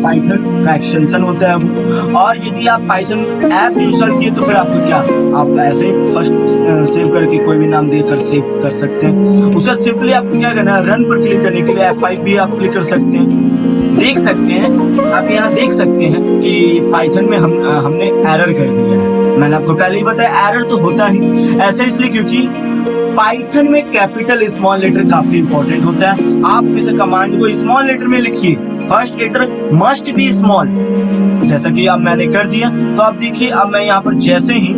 पाइथन का एक्सटेंशन होता है वो। और यदि आप पाइथन ऐप इंस्टॉल किए तो फिर आपको क्या, आप ऐसे ही फर्स्ट सेव करके कोई भी नाम देकर सेव कर सकते हैं। उसके बाद सिंपली आपको क्या करना है, रन पर क्लिक करने के लिए F5 भी आप क्लिक कर सकते हैं। देख सकते हैं आप यहाँ देख सकते हैं कि पाइथन में हमने एरर कर दिया है। मैंने आपको पहले ही बताया एरर तो होता ही ऐसा इसलिए क्योंकि पाइथन में कैपिटल स्मॉल लेटर काफी इंपॉर्टेंट होता है। आप इस कमांड को स्मॉल लेटर में लिखिए, first letter must be small, जैसा कि अब मैंने कर दिया। तो आप देखिए अब मैं यहाँ पर जैसे ही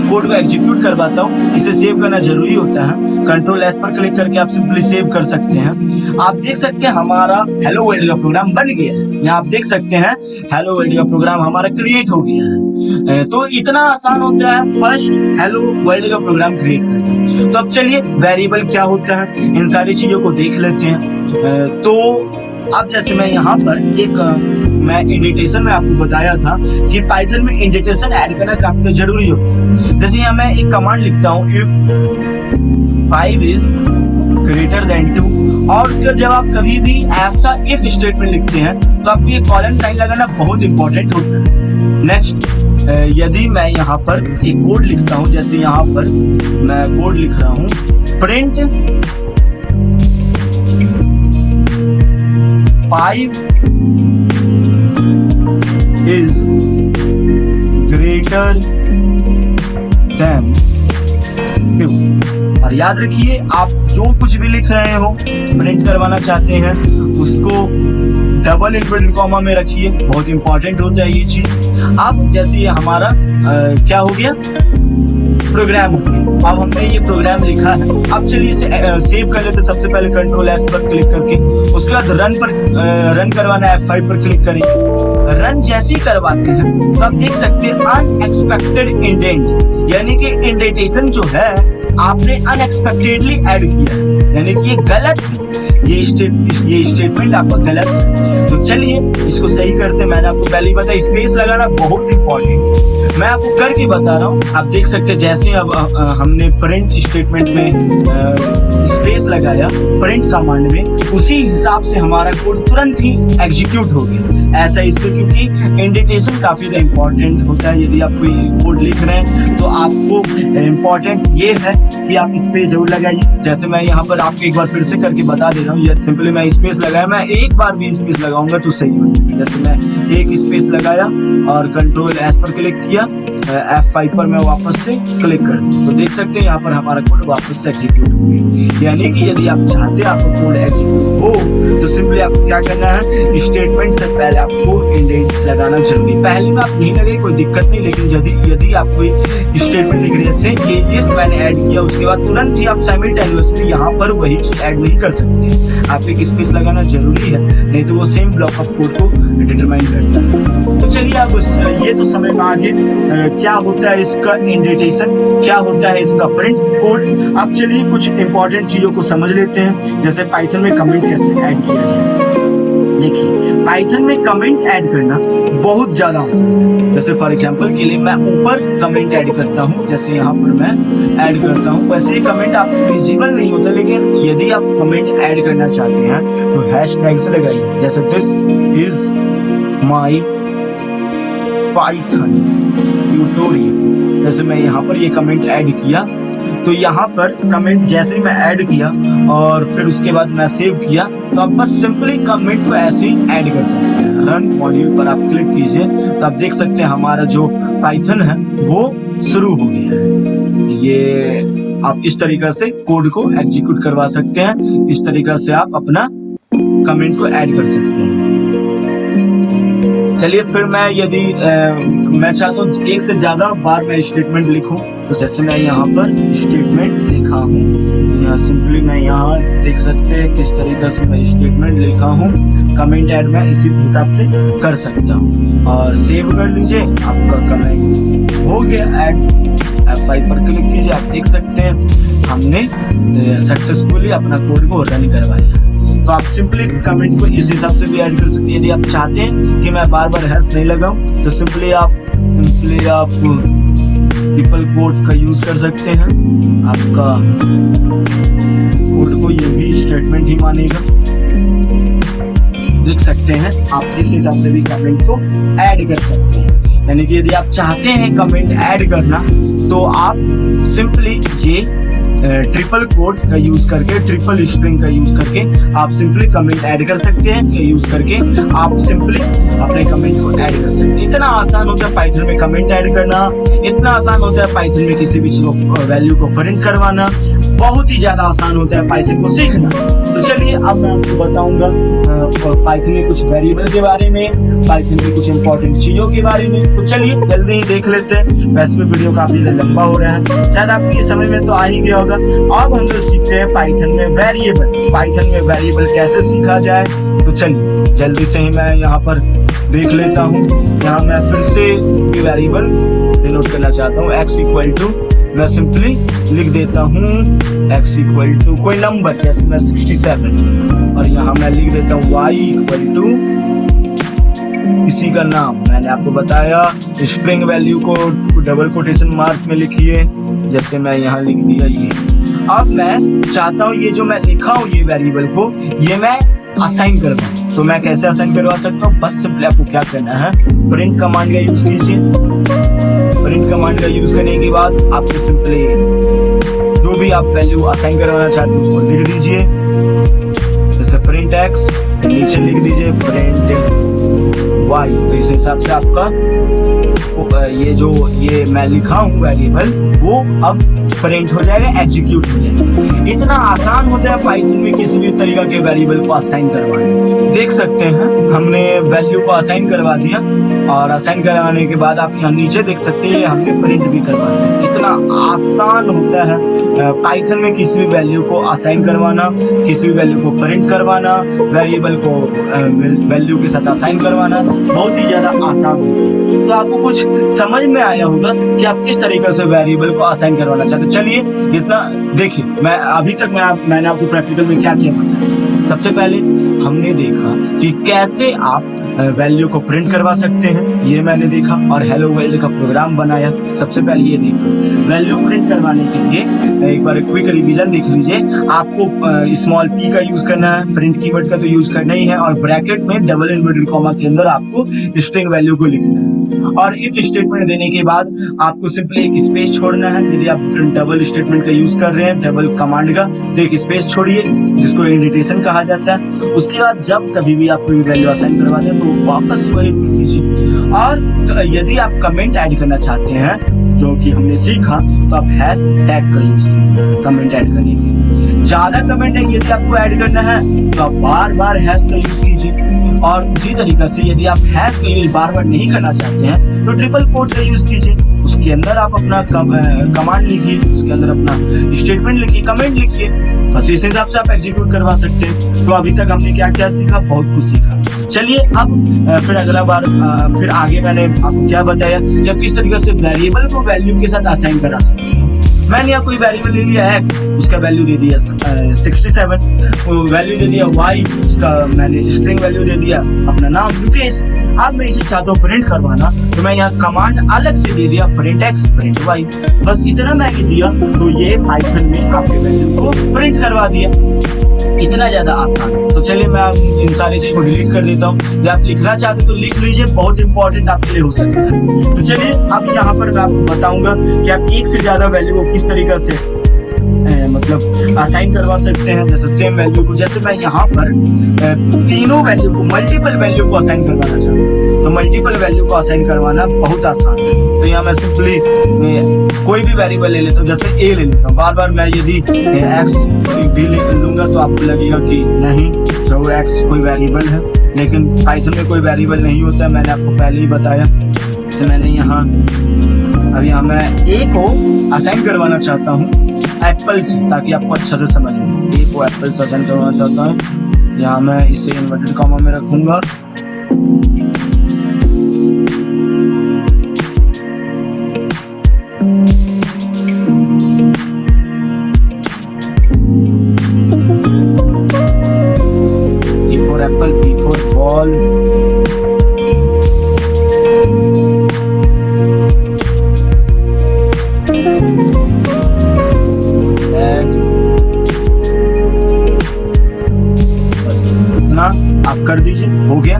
कोड को एग्जीक्यूट करवाता हूँ, इसे सेव करना जरूरी होता है। कंट्रोल एस पर क्लिक करके आप सिंपली सेव कर सकते हैं। आप देख सकते हैं हमारा हेलो वर्ल्ड का प्रोग्राम बन गया है। यहाँ आप देख सकते हैं हेलो वर्ल्ड का प्रोग्राम हमारा क्रिएट हो गया है। तो इतना आसान होता है फर्स्ट हेलो वर्ल्ड का प्रोग्राम क्रिएट करना। तो अब चलिए वेरिएबल क्या होता है, इन सारी चीजों को देख लेते हैं। तो अब जैसे मैं यहाँ पर मैं इंडेंटेशन में आपको बताया था कि पाइथन में इंडेंटेशन ऐड करना काफी जरूरी होता है। जैसे यहाँ मैं एक कमांड लिखता हूँ, इफ 5 is greater than 2, और उसके बाद जब आप कभी भी ऐसा इफ स्टेटमेंट लिखते हैं तो आपको ये कॉलन साइन लगाना बहुत इंपॉर्टेंट होता है। नेक्स्ट, यदि मैं यहाँ पर एक कोड लिखता हूँ, जैसे यहाँ पर मैं कोड लिख रहा हूँ, प्रिंट 5 is greater than 2, और याद रखिए आप जो कुछ भी लिख रहे हो प्रिंट करवाना चाहते हैं उसको डबल इन्वर्टेड कॉमा में रखिए, बहुत इंपॉर्टेंट होता है ये चीज। अब जैसे ये हमारा क्या हो गया, प्रोग्राम हो गया। अब हमने ये प्रोग्राम लिखा है। अब चलिए इसे सेव कर लेते। सबसे पहले कंट्रोल एस पर क्लिक करके उसके बाद रन करवाना है, F5 पर क्लिक करेंगे। रन जैसे ही करवाते हैं तो आप देख सकते हैं अनएक्सपेक्टेड इंडेंट, यानी कि इंडेंटेशन जो है आपने अनएक्सपेक्टेडली ऐड किया है, यानी कि ये गलत है, ये स्टेटमेंट आपका गलत है। तो चलिए इसको सही करते। मैंने आपको पहले ही बताया स्पेस लगाना बहुत इंपॉर्टेंट, मैं आपको करके बता रहा हूँ। आप देख सकते हैं जैसे अब हमने प्रिंट स्टेटमेंट में स्पेस लगाया प्रिंट कमांड में, उसी हिसाब से हमारा कोड तुरंत ही एग्जीक्यूट हो गया। ऐसा इसलिए क्योंकि इंडेंटेशन काफी इंपॉर्टेंट होता है। यदि आप कोई कोड लिख रहे हैं तो आपको इम्पोर्टेंट ये है कि आप स्पेस जरूर लगाइए। जैसे मैं यहाँ पर आपको एक बार फिर से करके बता दे रहा हूँ, ये सिंपली मैं स्पेस लगाया, मैं एक बार भी स्पेस लगाऊंगा तो सही होगा। जैसे मैं एक स्पेस लगाया और कंट्रोल एस पर क्लिक किया, F5 पर मैं वापस से क्लिक कर दूं, तो देख सकते हैं यहाँ पर हमारा कोड वापस से एग्जीक्यूट हो गया। यानी कि यदि आप चाहते हैं आपका कोड एग्जीक्यूट हो तो सिंपली आपको क्या करना है, स्टेटमेंट से पहले आपको इंडेंट लगाना जरूरी। पहले में आप नहीं लगे कोई दिक्कत नहीं, लेकिन यदि आप कोई स्टेटमेंट लिख रहे जैसे ये मैंने ऐड किया, उसके बाद तुरंत ही आप साइमल्टेनियसली यहाँ पर वही चीज ऐड नहीं कर सकते। आप एक स्पेस लगाना जरूरी है, नहीं तो वो सेम ब्लॉक ऑफ कोड को डिटरमाइन करता है। तो चलिए अब ये तो समझ में आ गए क्या होता है इसका इंडेंटेशन, क्या होता है इसका प्रिंट कोड। अब चलिए कुछ इंपॉर्टेंट चीजों को समझ लेते हैं, जैसे पाइथन में कमेंट कैसे ऐड किया जाए। देखिए पाइथन में कमेंट ऐड करना बहुत ज्यादा आसान है। जैसे फॉर एग्जांपल के लिए मैं ऊपर कमेंट ऐड करता हूँ, जैसे यहाँ पर मैं ऐड करता हूँ, वैसे ही कमेंट आपको विजिबल नहीं होता, लेकिन यदि आप कमेंट ऐड करना चाहते हैं तो हैशटैग से लगाइए, जैसे this is my Python tutorial. जैसे मैं यहाँ पर ये कमेंट ऐड किया, तो यहाँ पर कमेंट जैसे ही मैं ऐड किया और फिर उसके बाद मैं सेव किया, तो आप बस सिंपली कमेंट को ऐसे ही ऐड कर सकते हैं। रन मॉड्यूल पर आप क्लिक कीजिए तो आप देख सकते हैं हमारा जो पाइथन है वो शुरू हो गया है। ये आप इस तरीके से कोड को एग्जीक्यूट करवा सकते हैं, इस तरीके से आप अपना कमेंट को ऐड कर सकते हैं। चलिए फिर मैं यदि मैं चाहता हूँ एक से ज्यादा बार मैं स्टेटमेंट लिखूं, तो जैसे मैं यहाँ पर स्टेटमेंट लिखा हूँ, सिंपली मैं यहाँ देख सकते हैं किस तरीके से मैं स्टेटमेंट लिखा हूँ। कमेंट ऐड मैं इसी हिसाब से कर सकता हूँ और सेव कर लीजिए, आपका कमेंट हो गया ऐड। F5 पर क्लिक कीजिए, आप देख सकते हैं हमने सक्सेसफुली अपना कोड को रन करवाया। तो आप सिंपली कमेंट को इस हिसाब से भी ऐड कर सकते हैं। यदि आप चाहते हैं कि मैं बार बार हैश नहीं लगाऊं तो सिंपली आप ट्रिपल कोट का यूज कर सकते हैं। आपका कोड को ये भी स्टेटमेंट ही मानेगा। लिख सकते हैं, आप इस हिसाब से भी कमेंट को ऐड कर सकते हैं। यानी कि यदि आप चाहते हैं कमेंट ऐड करना तो आप सिंपली ये ट्रिपल कोट का यूज करके, ट्रिपल स्ट्रिंग का यूज करके आप सिंपली कमेंट ऐड कर सकते हैं। यूज करके आप सिंपली अपने कमेंट को ऐड कर सकते हैं। इतना आसान होता है पाइथन में कमेंट ऐड करना, इतना आसान होता है पाइथन में किसी भी वैल्यू को प्रिंट करवाना, बहुत ही ज्यादा आसान होता है पाइथन को सीखना। तो चलिए अब मैं आपको बताऊंगा पाइथन में कुछ वेरिएबल के बारे में, पाइथन में कुछ इंपॉर्टेंट चीजों के बारे में। तो चलिए जल्दी ही देख लेते हैं। वैसे भी वीडियो काफी लंबा हो रहा है, शायद आपको ये समझ में तो आ ही गया होगा। अब हम लोग सीखते हैं पाइथन में वेरिएबल। पाइथन में वेरिएबल कैसे सीखा जाए, तो चलिए जल्दी से ही मैं यहाँ पर देख लेता हूँ। यहाँ मैं फिर से वेरिएबल डिनोट करना चाहता हूँ। x इक्वल टू मैं सिंपली लिख देता हूँ x इक्वल टू कोई नंबर, जैसे मैं 67, और यहाँ मैं लिख देता हूँ y इक्वल टू इसी का नाम। मैंने आपको बताया स्ट्रिंग वैल्यू को डबल कोटेशन मार्क में लिखिए, जैसे मैं यहाँ लिख दिया ये। अब मैं चाहता हूँ ये जो मैं लिखा हूँ ये वेरिएबल को, ये मैं असाइन करवाऊँ। तो मैं कैसे असाइन करवा सकता हूँ, बस सिंपली आपको क्या करना है, प्रिंट कमांड का यूज कीजिए। प्रिंट कमांड का यूज करने के बाद आपको सिंपली जो भी आप वैल्यू असाइन करवाना चाहते हैं उसको लिख दीजिए। जैसे प्रिंट एक्स, नीचे लिख दीजिए प्रिंट वाई। तो इस हिसाब से आपका ये मैं लिखा हूँ वेरिएबल वो अब प्रिंट हो जाएगा, एग्जीक्यूट हो जाएगा। इतना आसान होता है पाइथन में किसी भी तरीका के वेरिएबल को असाइन करवाना। देख सकते हैं हमने वैल्यू को असाइन करवा दिया, और असाइन करवाने के बाद आप यहाँ नीचे देख सकते हैं हमने प्रिंट भी करवा दिया। कितना आसान होता है पाइथन में किसी भी वैल्यू को असाइन करवाना, किसी भी वैल्यू को प्रिंट करवाना, वेरिएबल को वैल्यू के साथ असाइन करवाना, बहुत ही ज्यादा आसान होता है। तो आपको कुछ समझ में आया होगा कि आप किस तरीके से वेरिएबल को असाइन करवाना चाहते हैं। चलिए इतना देखिए, मैं अभी तक मैंने आपको प्रैक्टिकल में क्या किया बताया। सबसे पहले हमने देखा कि कैसे आप वैल्यू को प्रिंट करवा सकते हैं, ये मैंने देखा, और हेलो वर्ल्ड का प्रोग्राम बनाया। सबसे पहले ये देखा वैल्यू प्रिंट करवाने के लिए एक बार क्विक रिवीजन देख लीजिए। आपको स्मॉल p का यूज करना है, प्रिंट कीवर्ड का तो यूज करना ही है, और ब्रैकेट में डबल इन्वर्टेड कॉमा के अंदर आपको स्ट्रिंग वैल्यू को लिखना है। और इफ स्टेटमेंट देने के बाद आपको सिंपली एक स्पेस छोड़ना है। यदि आप डबल स्टेटमेंट का यूज कर रहे हैं, डबल कमांड का, तो एक स्पेस छोड़िए जिसको इंडेंटेशन कहा जाता है। उसके बाद जब कभी भी आप कोई वैल्यू असाइन करवाते हैं तो वापस वही रूल कीजिए। और यदि आप कमेंट ऐड करना चाहते हैं, जो कि हमने सीखा, तो आप हैश टैग का यूज कीजिए कमेंट ऐड करने के लिए। ज्यादा कमेंट है यदि आपको ऐड करना है तो आप बार बार हैश का यूज कीजिए। और उसी तरीके से यदि आप हैश का यूज बार बार नहीं करना चाहते हैं तो ट्रिपल कोट का यूज कीजिए। उसके अंदर आप अपना कमांड लिखिए, उसके अंदर अपना स्टेटमेंट लिखिए, कमेंट लिखिए, बस इस हिसाब से आप एग्जीक्यूट करवा सकते हैं। तो अभी तक हमने क्या क्या सीखा, बहुत कुछ सीखा। चलिए अब फिर अगला बार फिर आगे मैंने आपको क्या बताया कि आप किस तरीके से वेरिएबल को वैल्यू के साथ असाइन करा सकते हैं। मैंने यहाँ कोई वेरिएबल ले लिया x, उसका वैल्यू दे दिया 67, वैल्यू दे दिया y, उसका मैंने स्ट्रिंग वैल्यू दे दिया अपना नाम लुकेश। अब मैं इसे चाहता हूँ प्रिंट करवाना, तो मैं यहाँ कमांड अलग से दे दिया प्रिंट x प्रिंट y। बस इतना मैंने दिया तो ये पाइथन में आपके वैल्यू को प्रिंट करवा दिया। इतना ज्यादा आसान। तो चलिए मैं इन सारी चीज को डिलीट कर देता हूँ। यदि आप लिखना चाहते तो लिख लीजिए, बहुत इंपॉर्टेंट आपके लिए हो सकता है। तो चलिए अब यहाँ पर मैं आपको बताऊंगा कि आप एक से ज्यादा वैल्यू को किस तरीके से मतलब असाइन करवा सकते हैं। जैसे सेम वैल्यू को, जैसे मैं यहाँ पर तीनों वैल्यू को, मल्टीपल वैल्यू को असाइन करवाना चाहता हूँ, तो मल्टीपल वैल्यू को असाइन करवाना बहुत आसान है। तो यहाँ मैं सिंपली कोई भी वेरिएबल ले लेता हूँ, जैसे a ले लेता हूँ। बार बार मैं यदि x भी लूंगा तो आपको लगेगा कि नहीं, जो x कोई वेरिएबल है, लेकिन पाइथन में कोई वेरिएबल नहीं होता है, मैंने आपको पहले ही बताया। जैसे मैंने यहाँ अब यहाँ मैं a को असाइन करवाना चाहता हूँ एप्पल से, ताकि आपको अच्छा से समझ में। a को एप्पल से असाइन करवाना चाहता हूँ, यहाँ मैं इसे इन्वर्टेड कॉमा में रखूंगा। A for apple, B for ball, यहाँ आप कर दीजिए, हो गया।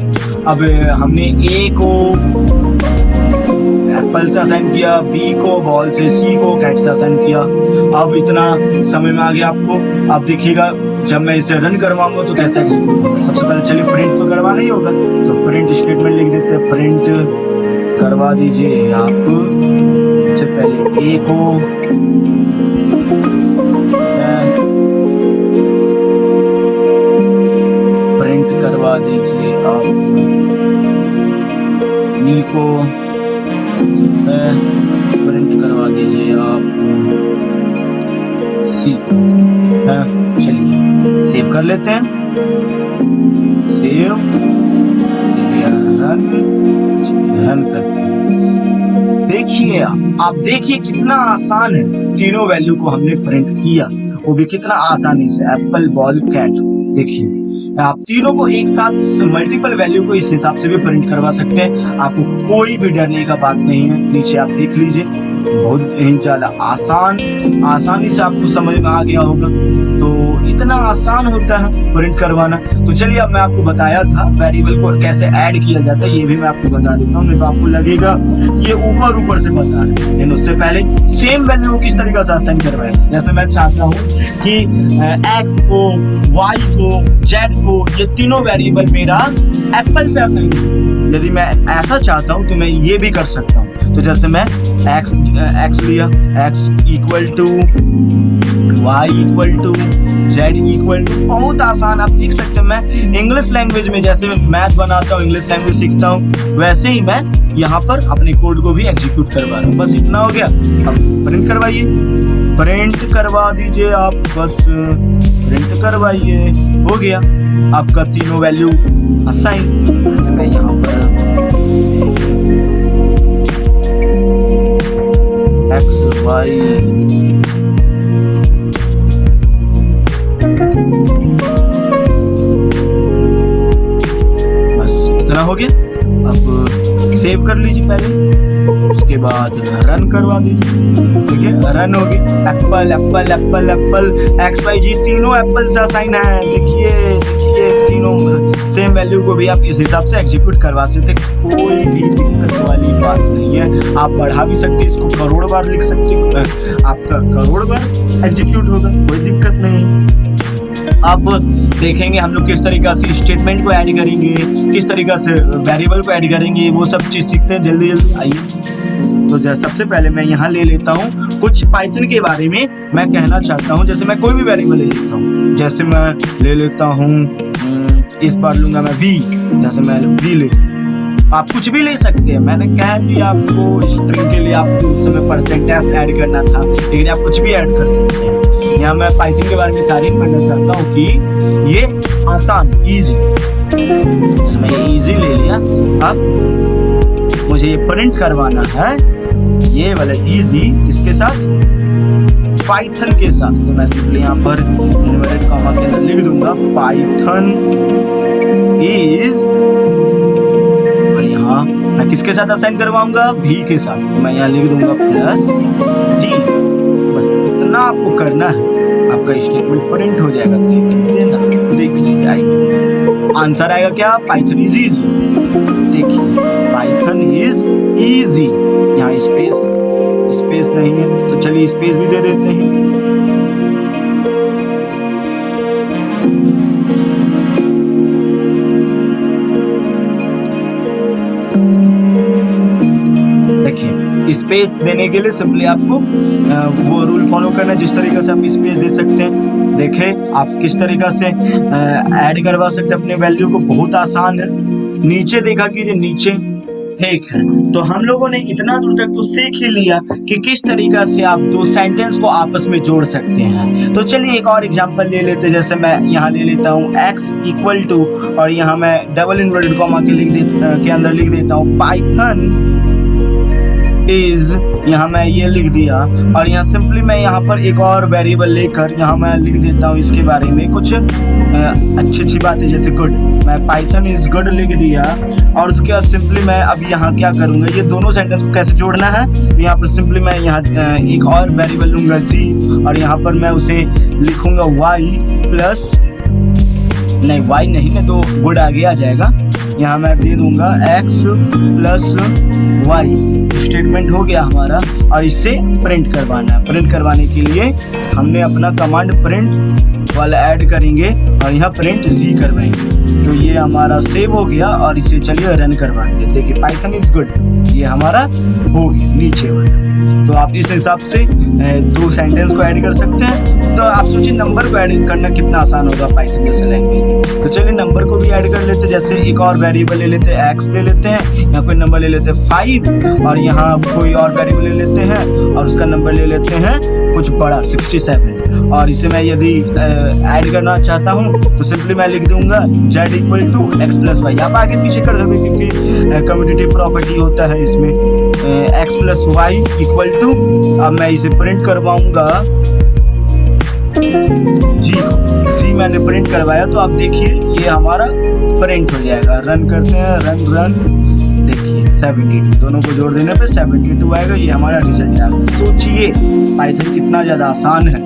अब हमने ए को एप्पल से असाइन किया, बी को बॉल से, सी को कैट से असाइन किया। अब इतना समय में आ गया आपको। आप देखिएगा जब मैं इसे रन करवाऊंगा तो कैसा एग्जीक्यूट होगा। सबसे पहले चलिए प्रिंट तो करवाना ही होगा, तो प्रिंट स्टेटमेंट लिख देते हैं। प्रिंट करवा दीजिए आप सबसे पहले ए को, प्रिंट करवा दीजिए आप बी को, प्रिंट करवा दीजिए आप सी। चलिए सेव कर लेते हैं, सेव, रन करते हैं। देखिए आप देखिए कितना आसान है, तीनों वैल्यू को हमने प्रिंट किया, वो भी कितना आसानी से, एप्पल, बॉल, कैट। देखिए आप तीनों को एक साथ मल्टीपल वैल्यू को इस हिसाब से भी प्रिंट करवा सकते हैं, आपको कोई भी डरने का बात नहीं है। नीचे आप देख लीजिए, बहुत ही ज्यादा आसानी से आपको समझ में आ गया होगा। तो इतना आसान होता है प्रिंट करवाना। तो चलिए अब मैं आपको बताया था वेरिएबल को कैसे ऐड किया जाता है, ये भी मैं आपको बता देता हूँ, नहीं तो आपको लगेगा ये ऊपर से बता रहे हैं। लेकिन उससे पहले सेम वैल्यू को किस तरीके से असाइन करवाएं। जैसे मैं चाहता हूँ कि एक्स को, वाई को, जेड को, ये तीनों वेरिएबल मेरा एप्पल पे असाइन हो। यदि मैं ऐसा चाहता हूँ तो मैं ये भी कर सकता हूँ। तो जैसे मैं एक्स लिया, x equal to y equal to z equal to, बहुत आसान। आप देख सकते हैं मैं इंग्लिश लैंग्वेज में जैसे मैं मैथ बनाता हूँ, इंग्लिश लैंग्वेज सीखता हूँ, वैसे ही मैं यहाँ पर अपने कोड को भी एग्जीक्यूट करवा रहा हूँ। बस इतना हो गया। अब प्रिंट करवाइए, प्रिंट करवा दीजिए आप, बस प्रिंट करवाइए, हो गया आपका तीनों वैल्यू असाइन। जैसे मैं यहाँ पर एक्स वाई बस इतना हो गया। अब सेव कर लीजिए पहले, उसके बाद रन करवा दीजिए। ठीक है, रन होगी। Apple apple apple apple, X Y Z तीनों एप्पल से असाइन है। देखिए तीनों सेम वैल्यू को भी आप इस हिसाब से एग्जीक्यूट करवा सकते, कोई भी दिक्कत वाली बात नहीं है। आप बढ़ा भी सकते, इसको करोड़ बार लिख सकते, आपका करोड़ बार एग्जीक्यूट होगा, कोई दिक्कत नहीं। अब देखेंगे हम लोग किस तरीके से स्टेटमेंट को ऐड करेंगे, किस तरीके से वेरिएबल को ऐड करेंगे, वो सब चीज सीखते हैं। जल्दी आइए। तो सबसे पहले मैं यहाँ ले लेता हूँ कुछ पाइथन के बारे में मैं कहना चाहता हूँ। जैसे मैं कोई भी वेरिएबल ले लेता हूँ, जैसे मैं ले लेता हूँ, इस बार लूंगा मैं v, जैसे मैं v ले, आप कुछ भी ले सकते हैं। मैंने कह दिया आपको स्ट्रिंग के लिए आपको उस समय परसेंटेज ऐड करना था, लेकिन आप कुछ भी ऐड कर सकते हैं। यहाँ मैं पाइथन के बारे में तारीफ करना चाहता हूँ कि ये आसान, इजी, जैसे मैं ये इजी ले लिया। अब मुझे ये प्रिंट करवाना है, ये वाला इजी, इसके साथ पाइथन के साथ। तो मैं सिंपली यहाँ पर इन्वर्टेड कॉमा के अंदर लिख दूंगा पाइथन इज, और यहाँ मैं किसके साथ असाइन करवाऊंगा, भी के साथ। तो मैं यहाँ लिख दूंगा प्लस भी। बस इतना आपको करना है, आपका स्टेटमेंट प्रिंट हो जाएगा। देख लीजिए ना, देख लीजिए, आइए आंसर आएगा क्या, पाइथन इज इजी। देखिए पाइथन इज इजी, यहाँ स्पेस नहीं है तो चलिए स्पेस भी दे देते हैं। देखिए स्पेस देने के लिए सिंपली आपको वो रूल फॉलो करना है, जिस तरीके से आप स्पेस दे सकते हैं। देखें आप किस तरीके से ऐड करवा सकते हैं अपने वैल्यू को, बहुत आसान है। नीचे देखा कीजिए, नीचे ठीक है। तो हम लोगों ने इतना दूर तक तो सीख ही लिया कि किस तरीका से आप दो सेंटेंस को आपस में जोड़ सकते हैं। तो चलिए एक और एग्जांपल ले लेते हैं। जैसे मैं यहाँ ले लेता हूँ x इक्वल टू, और यहाँ मैं डबल इन्वर्टेड कॉमा के अंदर लिख देता हूँ पाइथन इज, यहाँ मैं ये लिख दिया। और यहाँ सिंपली मैं यहाँ पर एक और वेरिएबल लेकर यहाँ मैं लिख देता हूँ इसके बारे में कुछ अच्छी बातें, जैसे गुड। मैं पाइथन इज गुड लिख दिया, और उसके बाद सिंपली मैं अब यहाँ क्या करूँगा, ये दोनों सेंटेंस को कैसे जोड़ना है। तो यहाँ पर सिंपली मैं यहाँ एक और वेरिएबल लूंगा g, और यहाँ पर मैं उसे लिखूंगा y प्लस नहीं y नहीं तो गुड आगे आ जाएगा। यहाँ मैं दे दूंगा x प्लस वाई, स्टेटमेंट हो गया हमारा। और इससे प्रिंट करवाना है। प्रिंट करवाने के लिए हमने अपना कमांड प्रिंट वाला ऐड करेंगे और यहाँ प्रिंट z करवाएंगे। तो ये हमारा सेव हो गया और इसे चलिए रन करवाएंगे। देखिए पाइथन इज गुड, ये हमारा हो गया नीचे वाला। तो आप इस हिसाब से दो सेंटेंस को ऐड कर सकते हैं। तो आप सोचिए नंबर को ऐड करना कितना आसान होगा पाइथन जैसे लैंग्वेज। तो चलिए नंबर को भी ऐड कर लेते हैं। जैसे एक और वेरिएबल ले लेते हैं, x ले लेते हैं, यहाँ कोई नंबर ले लेते हैं 5 और यहाँ कोई और वेरिएबल ले लेते हैं और उसका नंबर ले लेते हैं कुछ बड़ा 67। और इसे मैं यदि ऐड करना चाहता हूँ तो सिंपली मैं लिख दूंगा z equal to x plus y. आप आगे पीछे कर सकते क्योंकि कम्यूटेटिव प्रॉपर्टी होता है इसमें x plus y equal to. अब मैं इसे प्रिंट करवाऊंगा जी मैंने प्रिंट करवाया। तो आप देखिए ये हमारा प्रिंट हो जाएगा। रन करते हैं, रन देखिए 72, दोनों को जोड़ देने पे 72 आएगा। ये हमारा रिजल्ट आएगा। सोचिए पाइथन कितना ज्यादा आसान है।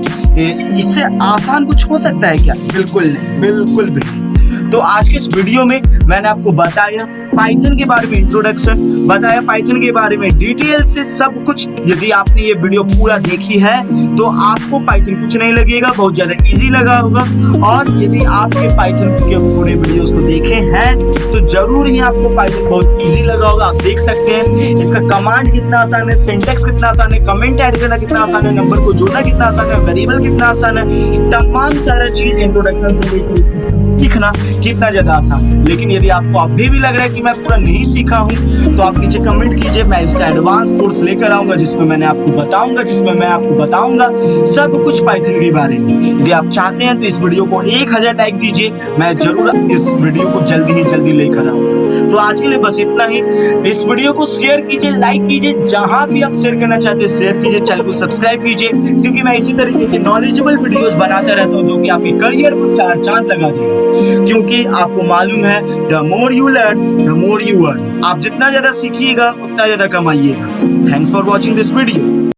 इससे आसान कुछ हो सकता है क्या? बिल्कुल नहीं, बिल्कुल भी नहीं। तो आज के इस वीडियो में मैंने आपको बताया पाइथन के बारे में, इंट्रोडक्शन बताया पाइथन के बारे में डिटेल से सब कुछ। यदि आपने ये वीडियो पूरा देखी है तो आपको पाइथन कुछ नहीं लगेगा, बहुत ज्यादा इजी लगा होगा। और यदि आप ये पाइथन के पूरे वीडियोस को देखे हैं तो जरूर ही आपको पाइथन बहुत इजी लगा होगा। आप देख सकते हैं इसका कमांड कितना आसान है, सिंटेक्स कितना आसान है, कमेंट ऐड करना कितना आसान है, नंबर को जोड़ना कितना आसान है, वेरिएबल कितना आसान है, तमाम सारा चीज इंट्रोडक्शन से लेकर सीखना कितना ज्यादा आसान। लेकिन यदि आपको अभी भी लग रहा है कि मैं पूरा नहीं सीखा हूं तो आप नीचे कमेंट कीजिए, मैं इसका एडवांस कोर्स लेकर आऊंगा जिसमें मैं आपको बताऊंगा सब कुछ पाइथन के बारे में। यदि आप चाहते हैं तो इस वीडियो को 1000 लाइक दीजिए, मैं जरूर इस वीडियो को जल्दी लेकर आऊंगा। तो आज के लिए बस इतना ही। इस वीडियो को शेयर कीजिए, लाइक कीजिए, जहां भी आप शेयर करना चाहते हैं शेयर कीजिए, चैनल को सब्सक्राइब कीजिए क्योंकि मैं इसी तरीके के नॉलेजेबल वीडियोस बनाता रहता हूं जो कि आपके करियर को 4 चांद लगा देगा। क्योंकि आपको मालूम है the more you learn the more you earn. आप जितना ज्यादा सीखिएगा उतना ज्यादा कमाइएगा। Thanks for watching this video.